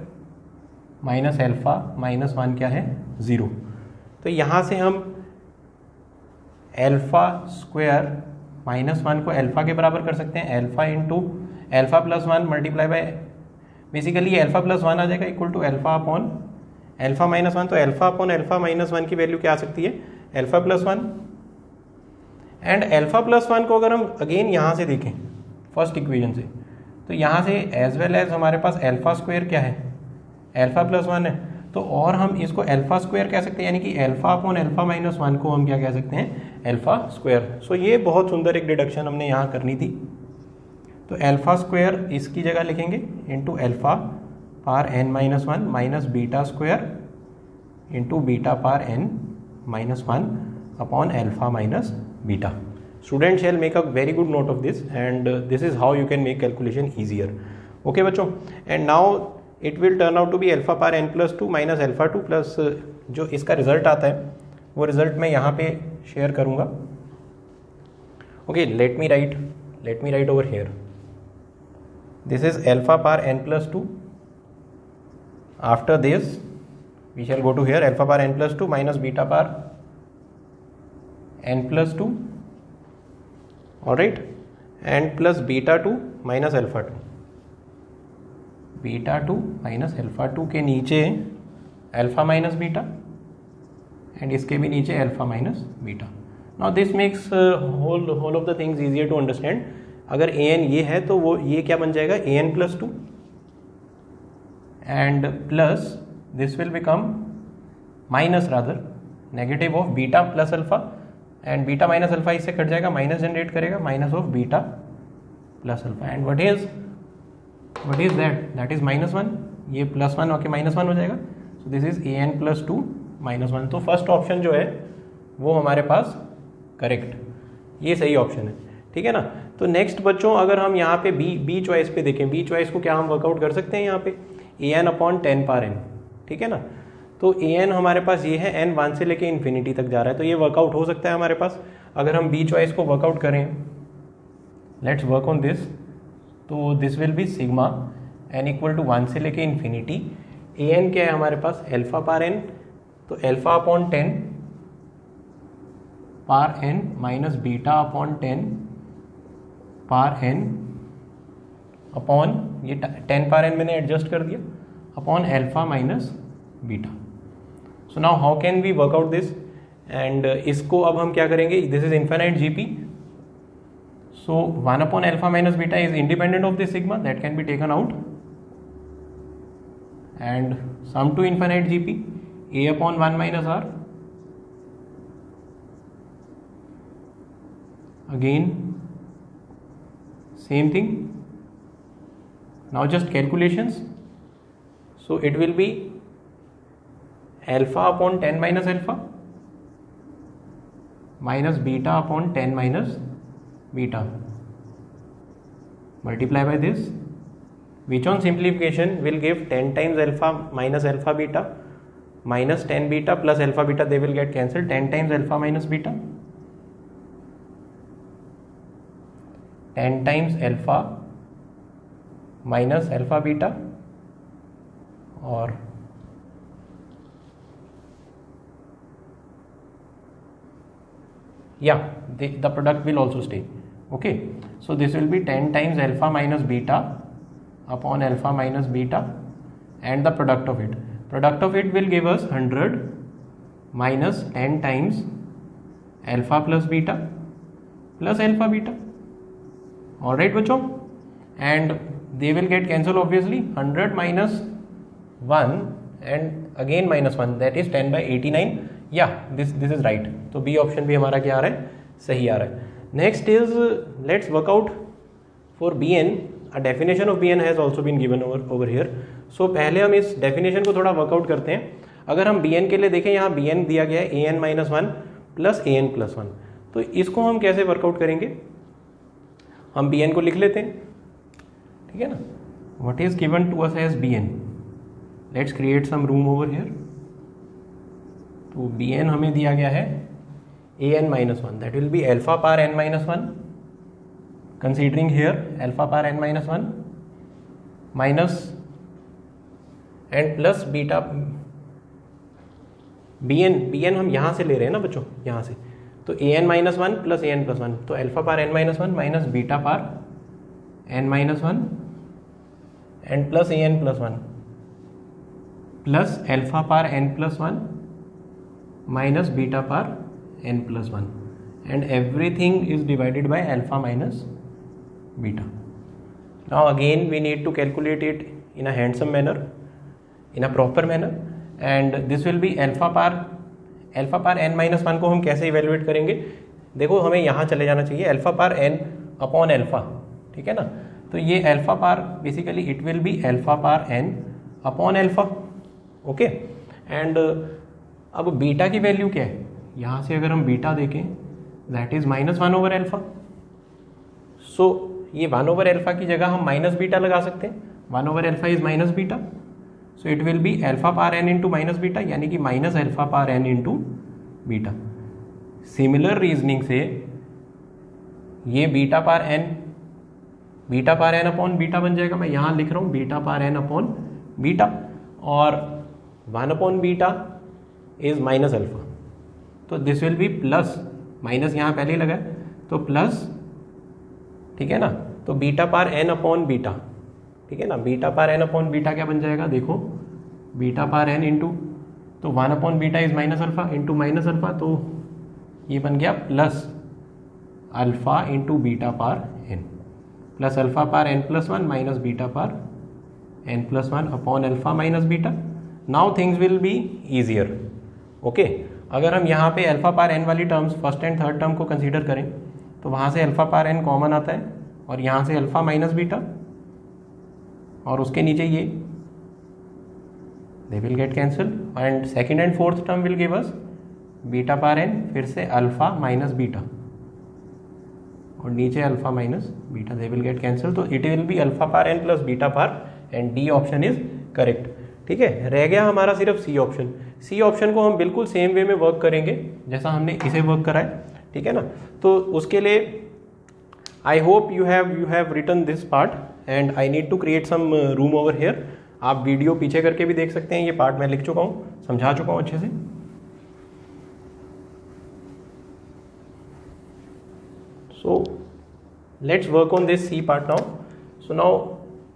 minus alpha minus 1 क्या है 0, तो यहाँ से हम अल्फा स्क्वायर माइनस 1 को अल्फा के बराबर कर सकते हैं, alpha into alpha plus 1 multiply by, basically alpha plus 1 आ जाएगा equal to alpha upon alpha minus 1, तो अल्फा अपॉन अल्फा माइनस 1 की वैल्यू क्या आ सकती है alpha plus 1 and alpha plus 1 को अगर हम अगेन यहाँ से देखें फर्स्ट इक्वेशन से, तो यहाँ से एज वेल एज हमारे पास अल्फा स्क्वायर क्या है अल्फा प्लस 1 है, तो और हम इसको अल्फा स्क्वायर कह सकते हैं, यानी कि अल्फा अपॉन अल्फा माइनस 1 को हम क्या कह सकते हैं अल्फा स्क्वायर। सो ये बहुत सुंदर एक डिडक्शन हमने यहाँ करनी थी। तो अल्फा स्क्वायर इसकी जगह लिखेंगे into alpha par n minus 1 minus beta square into beta par n minus 1 upon alpha minus beta. Student shall make a very good note of this and this is how you can make calculation easier. Okay बच्चों, and now it will turn out to be alpha par n plus 2 minus alpha 2 plus जो इसका result आता है वो result मैं यहाँ पे share करूँगा। Okay, let me right over here, this is alpha power n plus 2, after this we shall go to here alpha power n plus 2 minus beta power n plus 2, all right, and plus beta 2 minus alpha 2, beta 2 minus alpha 2 के नीचे alpha minus beta and इसके भी नीचे alpha minus beta. Now this makes whole of the things easier to understand. अगर an ये है तो वो ये क्या बन जाएगा, an plus 2 and plus this will become minus rather negative of beta plus alpha and beta minus alpha इससे कट जाएगा, माइनस जनरेट करेगा, minus of beta plus alpha and what is that is -1, ये +1 okay -1 हो जाएगा. So this is an plus 2 -1. तो first option जो है वो हमारे पास करेक्ट, ये सही ऑप्शन है, ठीक है ना. तो नेक्स्ट बच्चों अगर हम यहाँ पे बी चॉइस पे देखें, बी चॉइस को क्या हम वर्कआउट कर सकते हैं यहाँ पे an अपॉन 10 पावर n, ठीक है ना. तो an हमारे पास ये है, n 1 से लेके इन्फिनिटी तक जा रहा है, तो ये वर्कआउट हो सकता है हमारे पास. अगर हम बी चॉइस को वर्कआउट करें, लेट्स वर्क ऑन दिस, तो this will be sigma n equal to 1 से लेके इन्फिनिटी. an क्या है हमारे पास, अल्फा पावर n, तो alpha upon 10 power n minus beta upon 10 power n upon ये 10 पावर n मैंने एडजस्ट कर दिया upon alpha minus beta. So now how can we work out this, and इसको अब हम क्या करेंगे, this is infinite GP. So 1 upon alpha minus beta is independent of this sigma, that can be taken out and sum to infinite GP a upon 1 minus r, again same thing. Now just calculations, so it will be alpha upon 10 minus alpha minus beta upon 10 minus beta, multiply by this, which on simplification will give 10 times alpha minus alpha beta minus 10 beta plus alpha beta, they will get cancelled, 10 times alpha minus beta, 10 times alpha minus alpha beta, or yeah, the product will also stay, okay. So this will be 10 times alpha minus beta upon alpha minus beta and the product of it. Product of it will give us 100 minus 10 times alpha plus beta plus alpha beta. Alright बच्चों, and they will get cancelled obviously. 100 minus 1 and again minus 1, that is 10 by 89. Yeah, this is right. तो B option भी हमारा क्या आ रहा है, सही आ रहा है. Next is let's work out for Bn. A definition of Bn has also been given over here. So पहले हम इस definition को थोड़ा वर्कआउट करते हैं. अगर हम Bn के लिए देखें, यहाँ Bn दिया गया है an minus 1 plus an plus 1. तो इसको हम कैसे वर्कआउट करेंगे, हम Bn को लिख लेते हैं, ठीक है ना. What is given to us as Bn? Let's create some room over here. तो Bn हमें दिया गया है an minus 1, that will be alpha power n minus 1, considering here alpha power n minus 1 minus and plus beta. Bn हम यहाँ से ले रहे हैं ना बच्चों, यहाँ से, तो an minus 1 plus an plus 1, तो alpha power n minus 1 minus beta power n minus 1 and plus an plus 1 plus alpha power n plus 1 minus beta power n plus 1, and everything is divided by alpha minus beta. Now again we need to calculate it in a handsome manner, in a proper manner, and this will be alpha power n minus 1 को हम कैसे evaluate करेंगे. देखो हमें यहाँ चले जाना चाहिए, alpha power n upon alpha, ठीक है ना. तो ये alpha power basically it will be alpha power n upon alpha, okay. And अब बीटा की वैल्यू क्या है, यहाँ से अगर हम बीटा देखें that is minus 1 over alpha. So ये 1 ओवर अल्फा की जगह हम माइनस बीटा लगा सकते हैं. 1 over alpha is minus beta, so it will be alpha power n into minus beta, यानी कि minus alpha power n into beta. Similar reasoning से ये beta power n upon beta बन जाएगा. मैं यहाँ लिख रहा हूँ beta power n upon beta, और 1 upon beta is minus alpha, तो this will be plus, minus यहाँ पहले ही लगा है तो प्लस, ठीक है ना। तो बीटा पार एन अपॉन बीटा, ठीक है ना, बीटा पार एन अपॉन बीटा क्या बन जाएगा, देखो बीटा पार एन इंटू, तो 1 upon beta is minus alpha into minus alpha, तो ये बन गया plus alpha into beta par n, plus alpha par n plus 1 minus beta par n plus 1 upon alpha minus beta. Now things will be easier. Okay, अगर हम यहाँ पे alpha पार n वाली terms first and third term को consider करें तो वहाँ से अल्फा पार एन कॉमन आता है और यहाँ से अल्फा माइनस बीटा और उसके नीचे ये, they will get cancel, and second and fourth term will give us beta par n, फिर से अल्फा माइनस बीटा और नीचे alpha minus beta, they will get cancel, तो it will be alpha par n plus beta पार and D option is correct. ठीक है, रह गया हमारा सिर्फ सी ऑप्शन। सी ऑप्शन को हम बिल्कुल सेम वे में वर्क करेंगे जैसा हमने इसे वर्क करा है, ठीक है ना। तो उसके लिए I hope you have written this part and I need to create some room over here. आप वीडियो पीछे करके भी देख सकते हैं, ये पार्ट मैं लिख चुका हूँ, समझा चुका हूँ अच्छे से। So let's work on this C part now. So now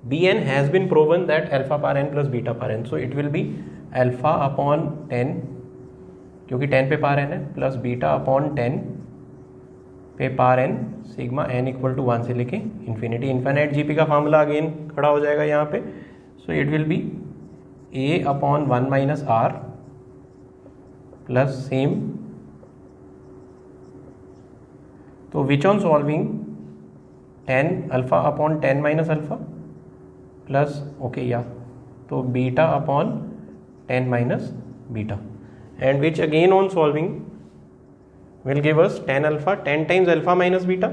Bn has been proven that alpha power n plus beta power n. So it will be alpha upon 10, क्योंकि 10 पे पावर n है, प्लस बीटा अपॉन 10 पे power n, sigma n equal to 1 से लेके infinity. Infinite GP का formula again खड़ा हो जाएगा यहाँ पे। So it will be a upon 1 minus r plus same, तो which on solving 10 alpha upon 10 minus alpha plus okay या, तो beta upon 10 minus beta, and which again on solving will give us 10 alpha 10 times alpha minus beta,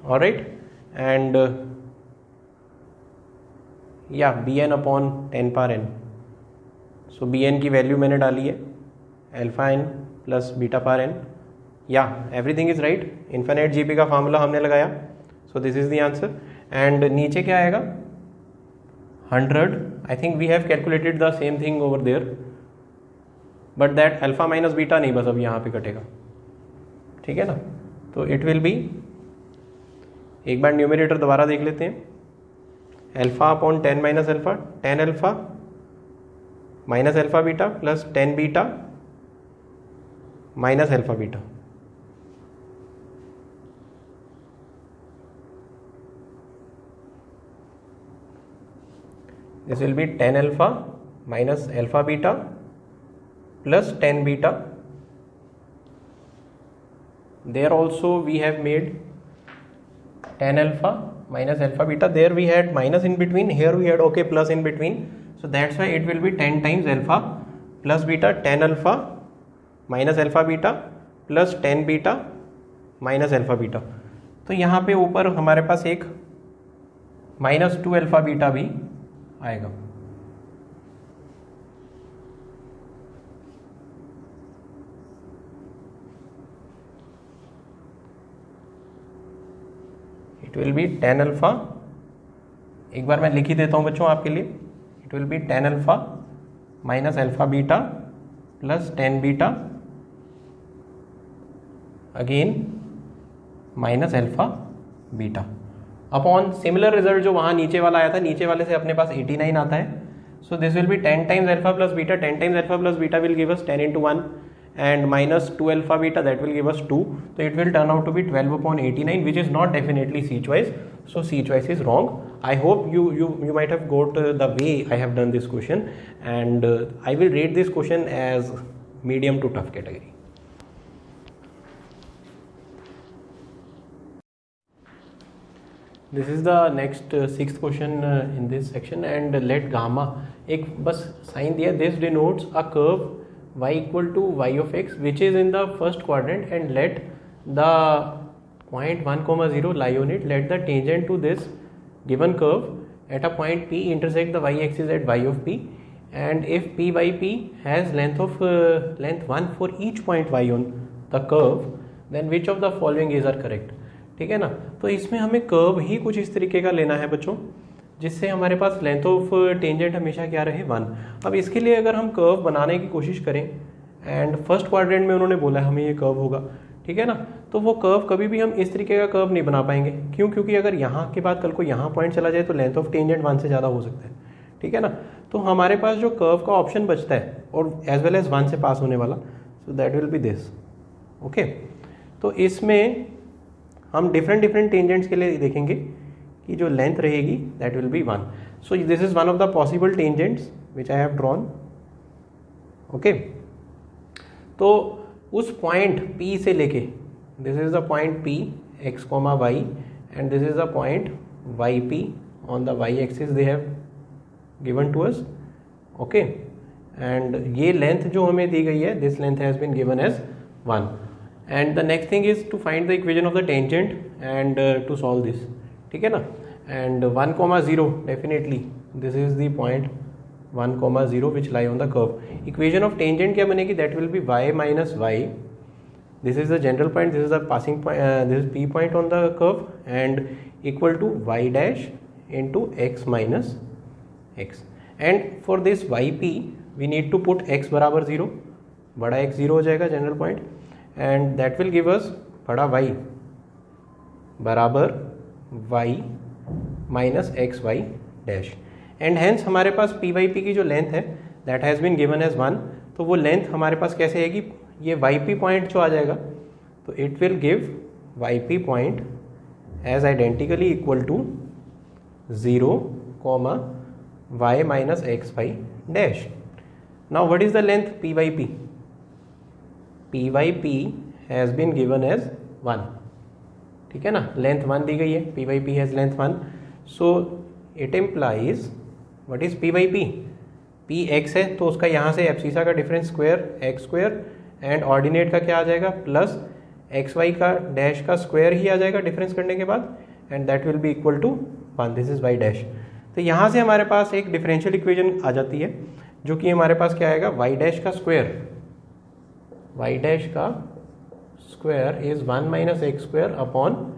alright, and या b n upon 10 power n. So b n की value मैंने डाली है alpha n plus beta power n, या everything is right. Infinite GP का formula हमने लगाया, so this is the answer. And नीचे क्या आएगा 100, I think we have calculated the same thing over there, but that alpha minus beta नहीं, बस अब यहाँ पे कटेगा, ठीक है ना। तो इट विल बी, एक बार न्यूमरेटर दोबारा देख लेते हैं, alpha upon 10 minus alpha, 10 alpha minus alpha beta plus 10 beta minus alpha beta, this will be 10 alpha minus alpha beta plus 10 beta. There also we have made 10 alpha minus alpha beta, there we had minus in between, here we had okay plus in between, so that's why it will be 10 times alpha plus beta, 10 alpha minus alpha beta plus 10 beta minus alpha beta. तो यहाँ पे ऊपर हमारे पास एक minus 2 alpha beta भी आएगा। It will B 10 alpha, एक बार मैं लिख ही देता हूँ बच्चों आपके लिए, it will B 10 alpha minus alpha beta plus 10 beta again minus alpha beta upon similar result जो वहाँ नीचे वाला आया था, नीचे वाले से अपने पास 89 आता है। So this will B 10 times alpha plus beta, 10 times alpha plus beta will give us 10 into 1 and minus 2 alpha beta, that will give us 2, so it will turn out to be 12 upon 89, which is not definitely C choice, so C choice is wrong. I hope you might have got the way I have done this question, and I will rate this question as medium to tough category. This is the next sixth question in this section, and let gamma, एक बस sign दिया, this denotes a curve y equal to y of x which is in the first quadrant, and let the point 1,0 lie on it. Let the tangent to this given curve at a point P intersect the y-axis at y of P, and if P by P has length 1 for each point y on the curve, then which of the following is are correct. ठीक है ना। तो इसमें हमें curve ही कुछ इस तरीके का लेना है बच्चों, जिससे हमारे पास लेंथ ऑफ टेंजेंट हमेशा क्या रहे 1। अब इसके लिए अगर हम कर्व बनाने की कोशिश करें एंड फर्स्ट क्वाड्रेंट में उन्होंने बोला हमें ये कर्व होगा, ठीक है ना, तो वो कर्व कभी भी हम इस तरीके का कर्व नहीं बना पाएंगे। क्यों? क्योंकि अगर यहाँ के बाद कल को यहाँ पॉइंट चला जाए तो लेंथ ऑफ टेंजेंट 1 से ज़्यादा हो सकता है, ठीक है ना। तो हमारे पास जो कर्व का ऑप्शन बचता है और एज वेल एज 1 से पास होने वाला, so that will B this. Okay, तो इसमें हम डिफरेंट टेंजेंट्स के लिए देखेंगे कि जो लेंथ रहेगी that will be 1। So this is one of the possible tangents which I have drawn. Okay, तो उस पॉइंट P से लेके, this is the point P x, y and this is the point yp on the y axis they have given to us. Okay, and ये length जो हमें दी गई है, this length has been given as 1 and the next thing is to find the equation of the tangent and to solve this, ठीक है ना। And 1, 0 definitely this is the point 1, 0 which lie on the curve. Equation of tangent क्या बनेगी? That will be y minus y, this is the general point, this is the passing point, this is p point on the curve and equal to y dash into x minus x। And for this yp we need to put x बराबर 0, बड़ा x 0 हो जाएगा general point, and that will give us बड़ा y बराबर y minus x y dash. And hence हमारे पास P y P की जो लेंथ है that has been given as 1, तो वो लेंथ हमारे पास कैसे आएगी? ये वाई पी पॉइंट जो आ जाएगा, तो it will give y P point as identically equal to 0, y minus x y dash. Now what is the length P y P? P y P has been given as 1, ठीक है ना, length 1 दी गई है, P y P has length 1, so it implies what is P y P? P x है तो उसका यहाँ से एब्सिसा का difference square x square and ordinate का क्या आ जाएगा प्लस एक्स वाई का डैश का स्क्वायर ही आ जाएगा डिफरेंस करने के बाद, and that will be equal to 1, this is y dash. तो यहाँ से हमारे पास एक डिफरेंशियल इक्वेशन आ जाती है जो कि हमारे पास क्या आएगा? वाई डैश का स्क्वायर, वाई डैश का square is 1 minus x square upon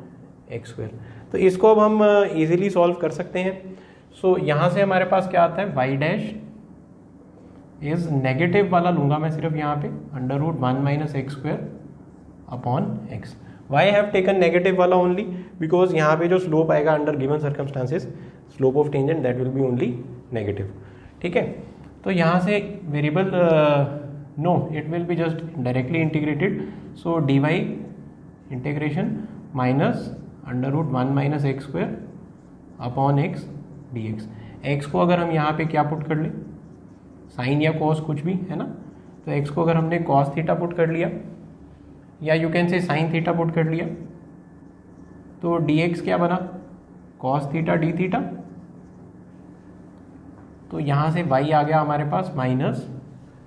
x square. तो इसको अब हम इजीली सॉल्व कर सकते हैं। सो यहाँ से हमारे पास क्या आता है? वाई डैश इज नेगेटिव वाला लूंगा मैं सिर्फ यहाँ पे, under root 1 minus x square upon x. Why have taken negative वाला ओनली बिकॉज यहाँ पे जो स्लोप आएगा under given circumstances, slope of tangent that will be only negative, ठीक है। तो यहाँ से variable no, it will be just directly integrated, so d y integration minus under root 1 minus x square upon x d x. X को अगर हम यहाँ पे क्या पुट कर लें, साइन या कॉस कुछ भी है ना, तो एक्स को अगर हमने कॉस थीटा पुट कर लिया या you can say sine theta put कर लिया, तो डी एक्स क्या बना? Cos theta d theta. तो यहाँ से y आ गया हमारे पास minus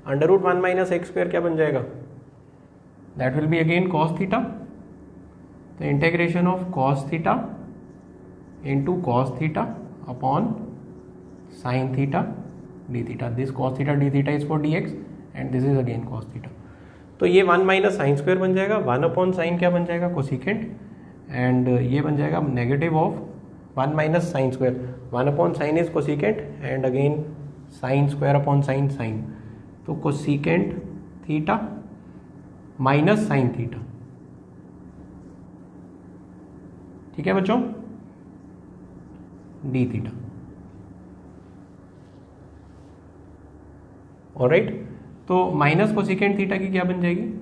under root 1 minus x square क्या बन जाएगा? That will be again cos theta. तो integration of cos theta into cos theta upon sine theta d theta. This cos theta d theta is for d x and this is again cos theta. तो ये 1 minus sine square बन जाएगा, 1 upon sign क्या बन जाएगा? Cosecant, and ये बन जाएगा negative of 1 minus sine square, 1 upon sine is cosecant and again sine square upon sine sine, तो cosecant theta minus sine theta, ठीक है बच्चों, डी थीटा। ऑलराइट, तो माइनस कोसिकेंट थीटा की क्या बन जाएगी?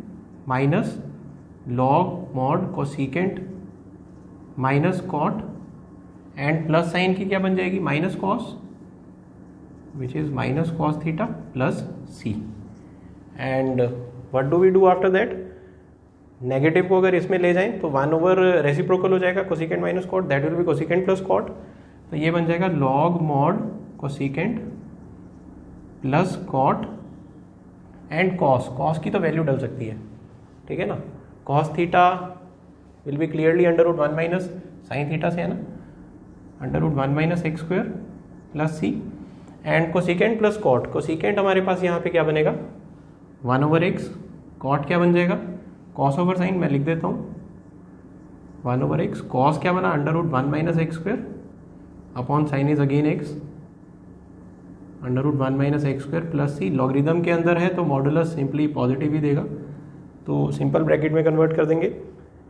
Minus log mod cosecant minus cot, and plus sine की क्या बन जाएगी? Minus cos, which is minus cos theta plus C. And what do we do after that? Negative को अगर इसमें ले जाएं तो 1 ओवर रेसिप्रोकल हो जाएगा, cosecant minus cot, that will be cosecant plus cot. तो ये बन जाएगा log mod cosecant plus cot and cos. Cos की तो वैल्यू डल सकती है, ठीक है ना। Cos theta will be clearly under root 1 minus sine theta से है ना, under root 1 minus x square plus C, and cosecant plus cot. Cosecant हमारे पास यहाँ पे क्या बनेगा? 1 ओवर एक्स, कॉट क्या बन जाएगा? कॉस ओवर साइन, मैं लिख देता हूँ 1 ओवर एक्स, कॉस क्या बना? Under root 1 minus x square upon sine is again x, under root 1 minus x square plus C, logarithm के अंदर है तो मॉडुलस सिंपली पॉजिटिव ही देगा, तो सिंपल ब्रैकेट में कन्वर्ट कर देंगे।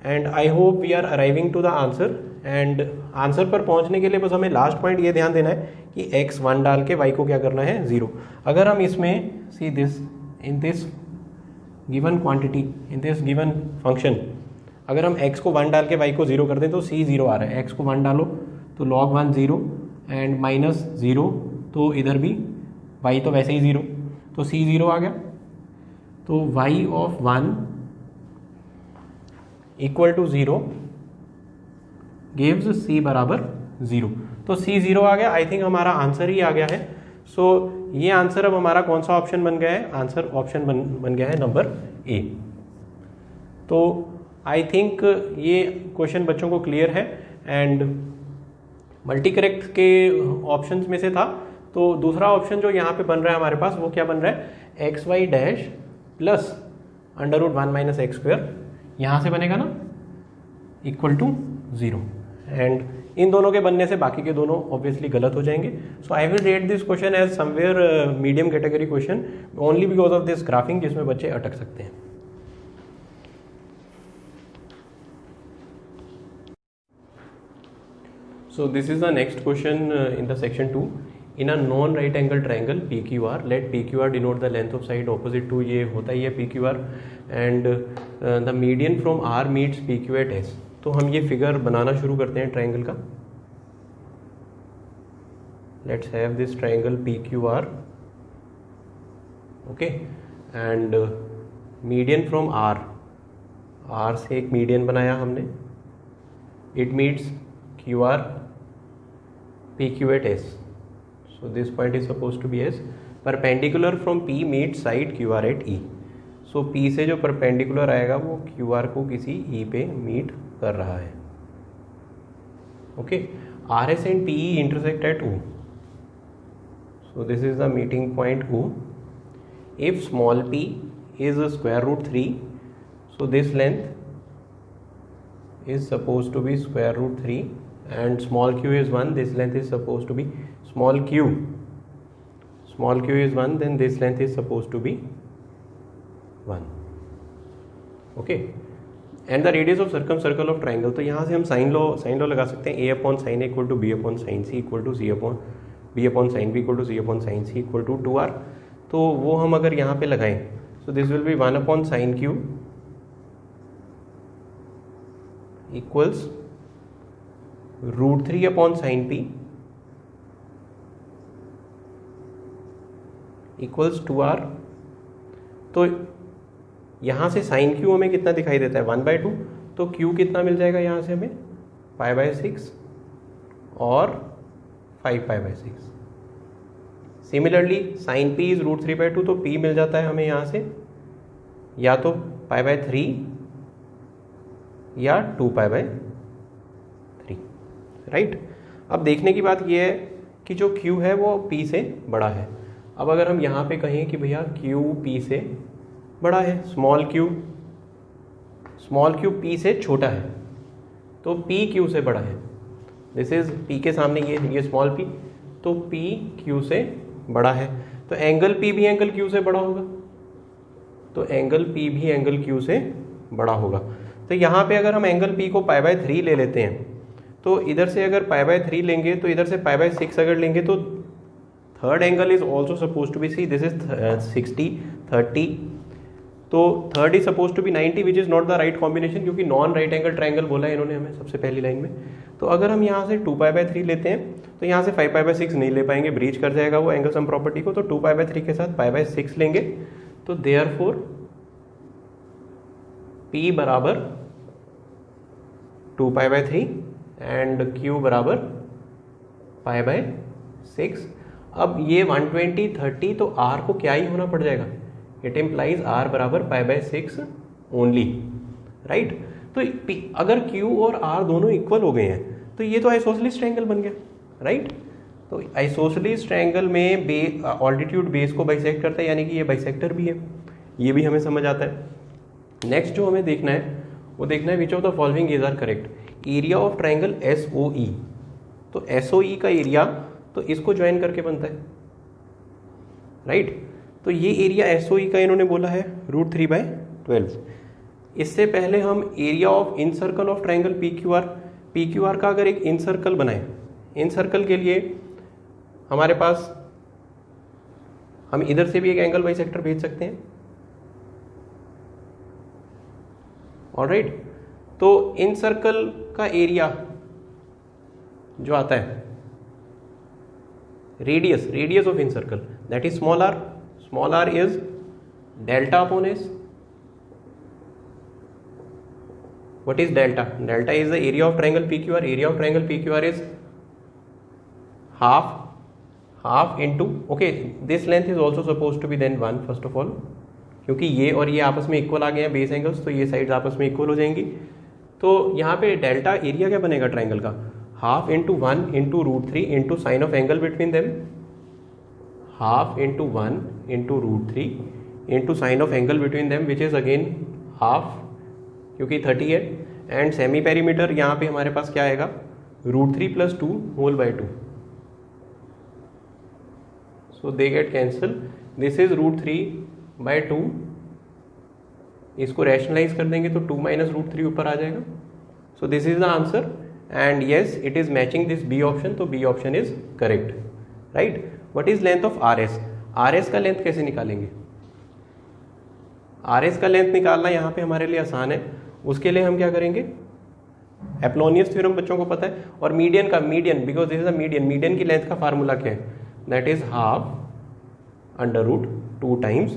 And I hope we are arriving to the answer. And answer पर पहुंचने के लिए बस हमें लास्ट पॉइंट ये ध्यान देना है कि x 1 डाल के y को क्या करना है 0। अगर हम इसमें see this in this given quantity in this given function, अगर हम x को 1 डाल के y को 0 कर दें तो c 0 आ रहा है, x को 1 डालो तो log 1 0 एंड माइनस 0 तो इधर भी y तो वैसे ही 0 तो c 0 आ गया। तो y ऑफ 1 इक्वल टू 0 गिव्स c बराबर 0, तो c 0 आ गया। आई थिंक हमारा आंसर ही आ गया है। सो ये आंसर अब हमारा कौन सा ऑप्शन बन गया है, आंसर ऑप्शन बन गया है नंबर ए। तो आई थिंक ये क्वेश्चन बच्चों को क्लियर है। एंड मल्टी करेक्ट के ऑप्शंस में से था, तो दूसरा ऑप्शन जो यहाँ पे बन रहा है हमारे पास वो क्या बन रहा है, x y dash plus under root 1 minus x square, यहाँ से बनेगा ना इक्वल टू 0। एंड इन दोनों के बनने से बाकी के दोनों ऑब्वियसली गलत हो जाएंगे। So I will rate this question as somewhere medium category question only because of this graphing, जिसमें बच्चे अटक सकते हैं। So this is the next question in the section 2. In a non-right angle triangle PQR, let PQR denote the length of side opposite to, ये होता ही है PQR, and the median from R meets PQ at S। तो हम ये figure बनाना शुरू करते हैं triangle का। Let's have this triangle PQR, okay, and median from R से एक मीडियन बनाया हमने, it meets QR PQ at S, so this point is supposed to be S। perpendicular from P meets side QR at E, so P से जो perpendicular आएगा वो QR को किसी E पे meet कर रहा है, okay। RS and PE intersect at O, so this is the meeting point O। if small p is square root 3, so this length is supposed to be square root 3 and small q is 1, this length is supposed to be small q is 1, then this length is supposed to be 1, okay। and the radius of circumcircle of triangle, तो यहाँ से हम sign law लगा सकते हैं, a upon sine equal to b upon sine c equal to c upon b upon sine b equal to c upon sine c equal to 2r, तो वो हम अगर यहाँ पे लगाएं so this will be 1 upon sine q equals root 3 upon sine p equals 2r। तो यहाँ से साइन q हमें कितना दिखाई देता है 1/2, तो q कितना मिल जाएगा यहाँ से हमें π/6 और 5π/6। Similarly sine p is root 3/2, तो p मिल जाता है हमें यहाँ से या तो π/3 या 2π/3, राइट। अब देखने की बात यह है कि जो q है वो p से बड़ा है। अब अगर हम यहाँ पे कहें कि भैया q p से बड़ा है, स्मॉल q p से छोटा है, तो p q से बड़ा है, दिस इज p के सामने ये स्मॉल p, तो p q से बड़ा है, तो एंगल p भी एंगल q से बड़ा होगा, तो एंगल p भी एंगल q से बड़ा होगा। तो यहाँ पे अगर हम एंगल p को π/3 ले लेते हैं, तो इधर से अगर π/3 लेंगे तो इधर से π/6 अगर लेंगे तो third angle is also suppose to be, see this is 60 30, तो third is suppose to be 90 which is not the right combination, क्योंकि नॉन राइट एंगल ट्राइंगल बोला है इन्होंने हमें सबसे पहली लाइन में। तो अगर हम यहाँ से 2π/3 लेते हैं तो यहाँ से 5π/6 नहीं ले पाएंगे, ब्रीच कर जाएगा वो एंगल सम प्रॉपर्टी को, तो 2π/3 के साथ π/6 लेंगे, तो देयरफॉर p बराबर 2π/3 एंड q बराबर π/6। अब ये 120 30, तो r को क्या ही होना पड़ जाएगा, इट इम्प्लाइज r बराबर π/6 ओनली, राइट। तो अगर q और r दोनों इक्वल हो गए हैं तो ये तो आइसोसेलेस ट्रायंगल बन गया, राइट। तो आइसोसेलेस ट्रायंगल में ऑल्टीट्यूड बेस को बाइसेक्ट करता है, यानी कि ये बाइसेक्टर भी है, ये भी हमें समझ आता है। नेक्स्ट जो हमें देखना है वो देखना है which of the following is are correct. Area of triangle SOE, तो SOE का एरिया तो इसको ज्वाइन करके बनता है, राइट। तो ये एरिया SOE का इन्होंने बोला है √3/12। इससे पहले हम area of in circle of triangle PQR का अगर एक इन सर्कल बनाए, इन सर्कल के लिए हमारे पास हम इधर से भी एक एंगल बाइसेक्टर भेज सकते हैं, ऑलराइट। तो इन सर्कल का एरिया जो आता है radius of in circle that is small r is delta upon s। What is delta? Delta is the area of triangle PQR. Area of triangle PQR is half into, okay, this length is also supposed to be then 1 first of all, क्योंकि ये और ये आपस में equal आ गए हैं base angles, तो ये साइड्स आपस में इक्वल हो जाएंगी। तो यहाँ पे डेल्टा एरिया क्या बनेगा ट्राइंगल का, half into 1 into √3 into sine of angle between them, half into 1 into √3 into sine of angle between them which is again half, क्योंकि 30 है। एंड सेमी पेरीमीटर यहाँ पे हमारे पास क्या आएगा, √3 + 2 whole by 2, so they get cancel. This is √3/2, इसको rationalise कर देंगे तो 2 - √3 ऊपर आ जाएगा। So this is the answer and yes it is matching this B option, तो B option is correct, right. What is length of RS का length कैसे निकालेंगे, RS का लेंथ निकालना यहाँ पे हमारे लिए आसान है। उसके लिए हम क्या करेंगे, एप्लोनियस थ्योरम बच्चों को पता है, और median because this is a median की लेंथ का फार्मूला क्या है, that is half √2 times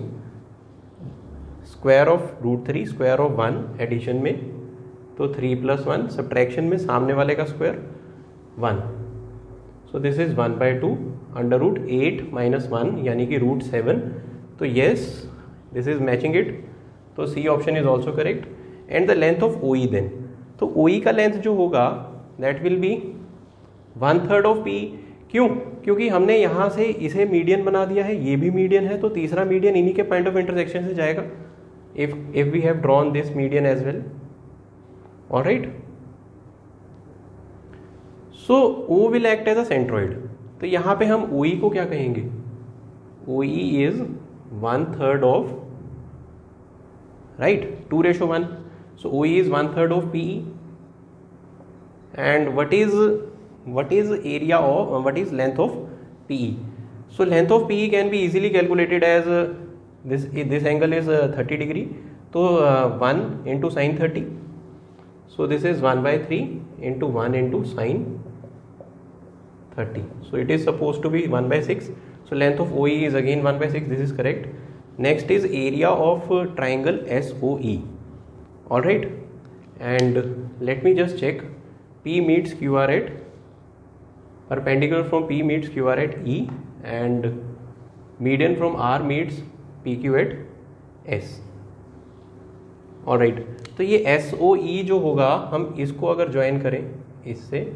square of √3 square of 1 addition में, तो 3 + 1 सब्ट्रैक्शन में सामने वाले का स्क्वायर 1, सो दिस इज 1/2 √8 - 1 यानी कि √7। तो yes this is matching it, तो C option is also correct. And the length of OE then, तो OE का लेंथ जो होगा that will be 1/3 of PE। क्यों, क्योंकि हमने यहाँ से इसे मीडियन बना दिया है, ये भी मीडियन है, तो तीसरा मीडियन इन्हीं के पॉइंट ऑफ इंटरसेक्शन से जाएगा, if we have drawn this median as well, alright. So O will act as a centroid, तो यहाँ पे हम OE को क्या कहेंगे, OE is 1/3 of, right, 2:1, so OE is 1/3 of PE। and what is area of what is length of PE? So length of PE can be easily calculated as this angle is 30 degree, so 1 into sin 30, so this is 1/3 into 1 into sin 30, so it is supposed to be 1/6, so length of OE is again 1/6, this is correct। Next is area of triangle SOE, all right, and let me just check, P meets QR at perpendicular from P meets QR at E, and median from R meets PQ at S, all right। तो ये SOE जो होगा, हम इसको अगर join करें इससे,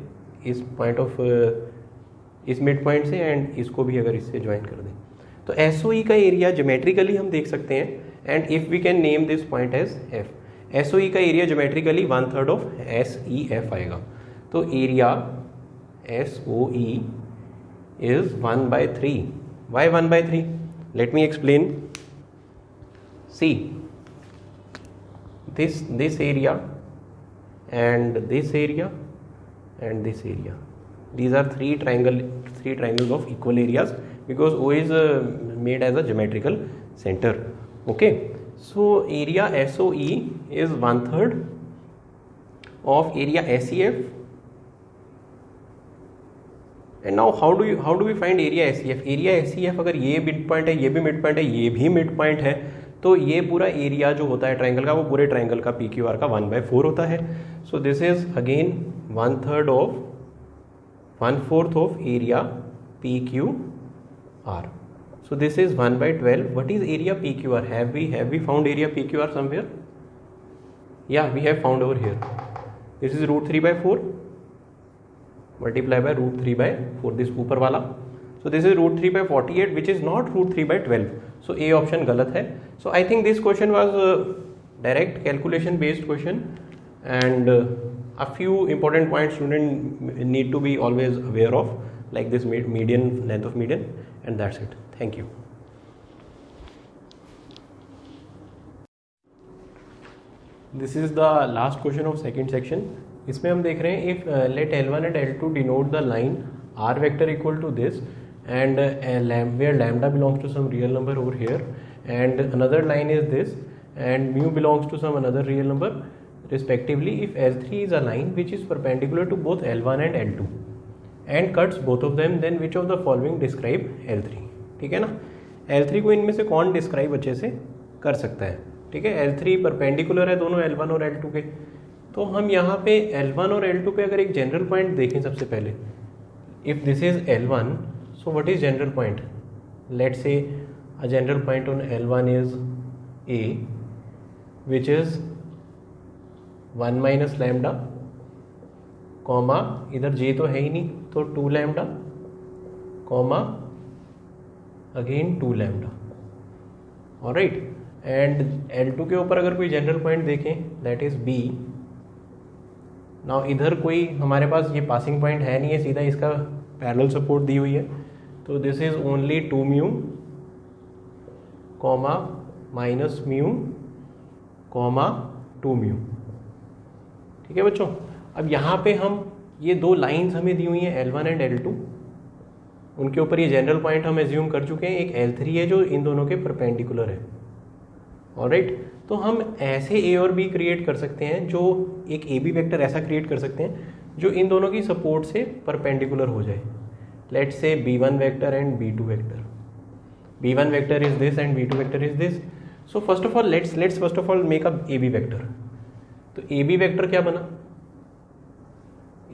इस पॉइंट ऑफ इस मिड पॉइंट से, एंड इसको भी अगर इससे ज्वाइन कर दें, तो SOE का एरिया ज्योमेट्रिकली हम देख सकते हैं, and if we can name this point as F। SOE का एरिया ज्योमेट्रिकली 1/3 ऑफ SEF आएगा, तो area SOE is 1/3। Why 1/3? Let me explain. See this area and this area and this area, these are three triangles of equal areas, because O is made as a geometrical center, okay। So area SOE is 1/3 of area SEF, and now how do we find area SEF? area SEF अगर ये mid point है, ये भी mid point है, ये भी mid point है, तो ये पूरा एरिया जो होता है ट्राइंगल का, वो पूरे ट्राइंगल का PQR का 1/4 होता है। So this is again 1/4 of area PQR। So this is 1/12। What is area PQR? Have we found area PQR somewhere? Yeah we have found over here. This is √3/4 multiply by √3/4, this ऊपर वाला। So this is √3/48 which is not √3/12। So A option गलत है। So I think this question was direct calculation based question, and a few important points student need to be always aware of, like this median, length of median, and that's it. Thank you. This is the last question of second section. इसमें हम देख रहे हैं if let L1 and L2 denote the line R vector equal to this and where lambda belongs to some real number over here and another line is this and mu belongs to some another real number respectively, if L3 is a line which is perpendicular to both L1 and L2 and cuts both of them, then which of the following describe L3. ठीक है ना, L3 को इनमें से कौन describe अच्छे से कर सकता है? ठीक है, L3 परपेंडिकुलर है दोनों L1 और L2 के, तो हम यहाँ पे L1 और L2 पे अगर एक जनरल पॉइंट देखें सबसे पहले, if this is L1, so what is general point? Let's say a general point on L1 is A which is 1 minus lambda comma, इधर J तो है ही नहीं तो 2 lambda comma again 2 lambda, alright. And L2 के ऊपर अगर कोई general point देखें दैट इज B। नाउ इधर कोई हमारे पास ये पासिंग पॉइंट है नहीं है, सीधा इसका पैरेलल सपोर्ट दी हुई है, तो this is only 2 mu comma minus mu comma 2 mu. ठीक है बच्चों, अब यहाँ पे हम ये दो लाइंस हमें दी हुई हैं L1 एंड L2, उनके ऊपर ये जनरल पॉइंट हम एज्यूम कर चुके हैं, एक L3 है जो इन दोनों के परपेंडिकुलर है, ऑलराइट। तो हम ऐसे A और B क्रिएट कर सकते हैं, जो एक AB वेक्टर ऐसा क्रिएट कर सकते हैं जो इन दोनों की सपोर्ट से परपेंडिकुलर हो जाए। Let's say B1 vector and B2 vector, B1 vector is this and B2 vector is this. So first of all let's first of all make a AB vector. तो AB वेक्टर क्या बना?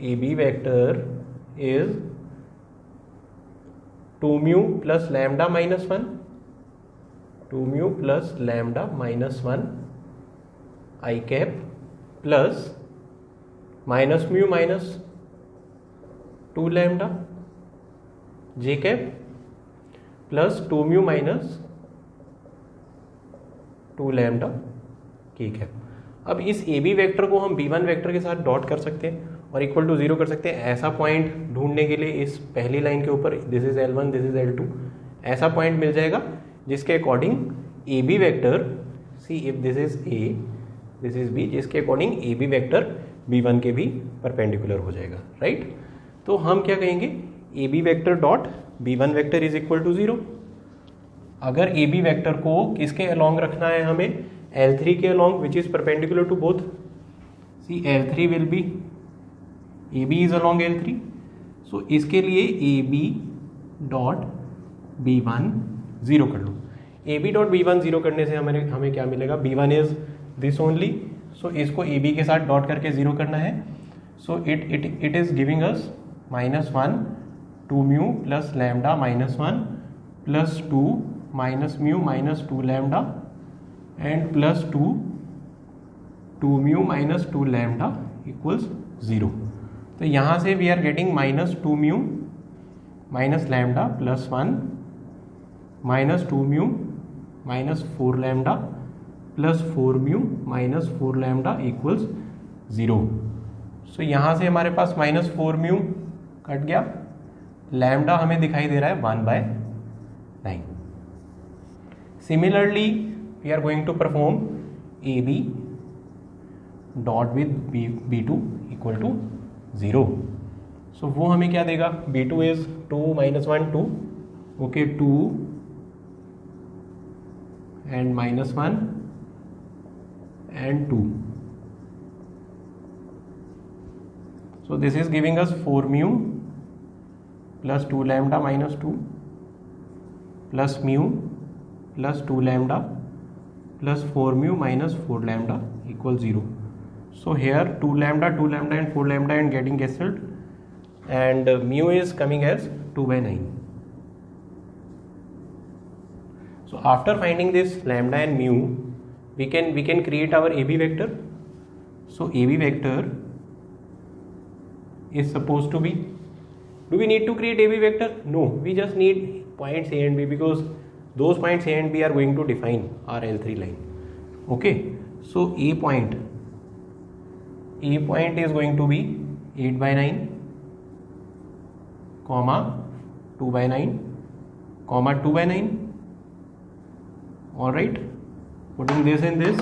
AB vector is 2 mu plus lambda minus 1, 2 mu plus lambda minus 1 I cap plus minus mu minus 2 lambda J cap plus 2 mu minus 2 lambda के cap. अब इस AB vector को हम B1 vector के साथ dot कर सकते हैं और इक्वल टू 0 कर सकते हैं। ऐसा पॉइंट ढूंढने के लिए इस पहली लाइन के ऊपर this is L1 this is L2 ऐसा पॉइंट मिल जाएगा जिसके according AB vector, see if this is A this is B, जिसके अकॉर्डिंग AB वेक्टर B1 के भी परपेंडिकुलर हो जाएगा, राइट। तो हम क्या कहेंगे, AB vector dot B1 vector is equal to 0। अगर AB वेक्टर को किसके अलॉन्ग रखना है हमें, L3 के along which is perpendicular to both, see L3 will be AB is along L3, so इसके लिए AB डॉट B1 0 कर लो। AB डॉट B1 0 करने से हमें क्या मिलेगा, B1 इज दिस ओनली, सो इसको AB के साथ डॉट करके 0 करना है। So it is giving us -1 2 mu plus lambda -1 plus 2 minus mu minus 2 lambda and plus 2 mu minus 2 lambda equals 0। तो यहाँ से we are getting -2 mu minus lambda plus 1 minus 2 mu minus 4 lambda plus 4 mu minus 4 lambda equals 0। So यहाँ से हमारे पास -4 mu cut गया, lambda हमें दिखाई दे रहा है 1/9। Similarly we are going to perform AB dot with B2 equal to 0। So वो हमें क्या देगा, B2 is 2 -1 2, okay 2 and -1 and 2, so this is giving us 4 mu plus 2 lambda minus 2 plus mu plus 2 lambda plus 4 mu minus 4 lambda equals 0. So here 2 lambda and 4 lambda and getting cancelled, and mu is coming as 2/9. So after finding this lambda and mu, we can create our AB vector. So AB vector is supposed to be, do we need to create AB vector? No, we just need points A and B, because those points A and B are going to define our L3 line. Okay, so A point A point is going to be 8/9, comma 2/9, comma 2/9. All right, putting this in this,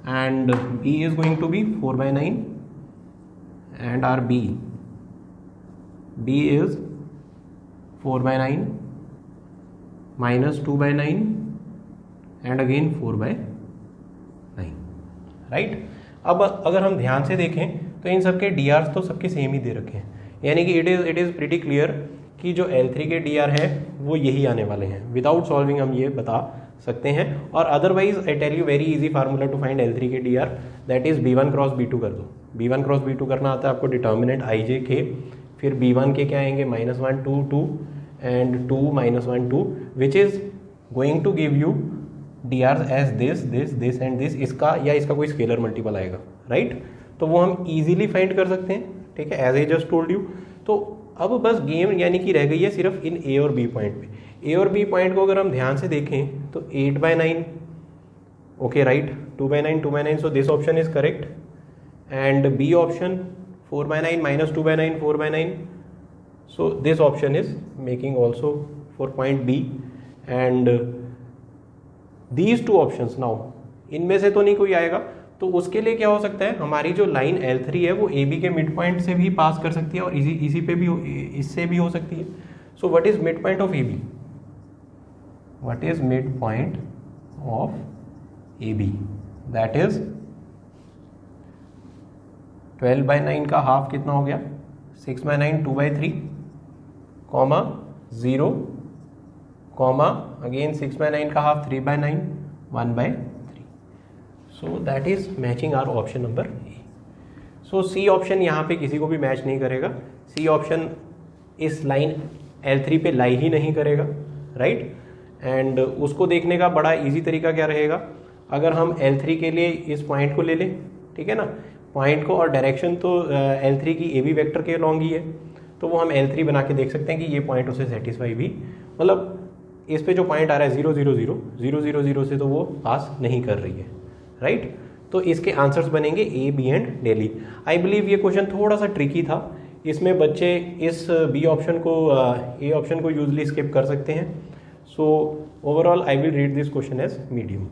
and B is going to be 4/9, and our B is 4/9 minus 2/9 and again 4/9, right. अब अगर हम ध्यान से देखें तो इन सबके D R तो सबके सेम ही दे रखे हैं, यानी कि इट इज़ प्रीटी क्लियर कि जो L3 के डी आर है वो यही आने वाले हैं। विदाउट सॉल्विंग हम ये बता सकते हैं। और otherwise I tell you very easy formula to find L3 के D R, that is B1 cross B2 कर दो। B1 क्रॉस B2 करना आता है आपको, डिटर्मिनेंट IJ के, फिर B1 के क्या आएंगे -1 2 2 and 2 -1 2, which is going to give you D R as this and this, इसका या इसका कोई स्केलर मल्टीपल आएगा, राइट। तो वो हम इजीली फाइंड कर सकते हैं, ठीक है, as I just told you. तो अब बस गेम यानी कि रह गई है सिर्फ इन ए और बी पॉइंट पे। ए और बी पॉइंट को अगर हम ध्यान से देखें तो 8/9, okay right, 2/9 2/9, so this option is correct, and B option 4/9 minus 2/9 4/9, so this option is making also for point B, and these two options now इनमें से तो नहीं कोई आएगा, तो उसके लिए क्या हो सकता है, हमारी जो लाइन L3 है वो AB के मिड पॉइंट से भी पास कर सकती है और इसी पे भी इससे भी हो सकती है। सो what is mid point of AB? What is mid point of AB? That is 12/9 का हाफ कितना हो गया, 6/9 2/3, कॉमा 0, कॉमा अगेन 6/9 का half 3/9 1/3। So that is matching our option number A. So C option यहाँ पे किसी को भी मैच नहीं करेगा, सी ऑप्शन इस लाइन L3 पे लाई ही नहीं करेगा, राइट। एंड उसको देखने का बड़ा इजी तरीका क्या रहेगा, अगर हम L3 के लिए इस पॉइंट को ले लें, ठीक है ना, पॉइंट को, और डायरेक्शन तो L3 की AB वेक्टर के अलॉन्ग ही है, तो वो हम L3 बना के देख सकते हैं कि ये पॉइंट उसे सेटिस्फाई भी, मतलब इस पे जो पॉइंट आ रहा है 0 0 0 0 0 0 से तो वो पास नहीं कर रही है, राइट। तो इसके आंसर्स बनेंगे A, B एंड डेली। आई बिलीव ये क्वेश्चन थोड़ा सा ट्रिकी था, इसमें बच्चे इस B ऑप्शन को A ऑप्शन को यूजली स्किप कर सकते हैं। So overall I will read this question as medium.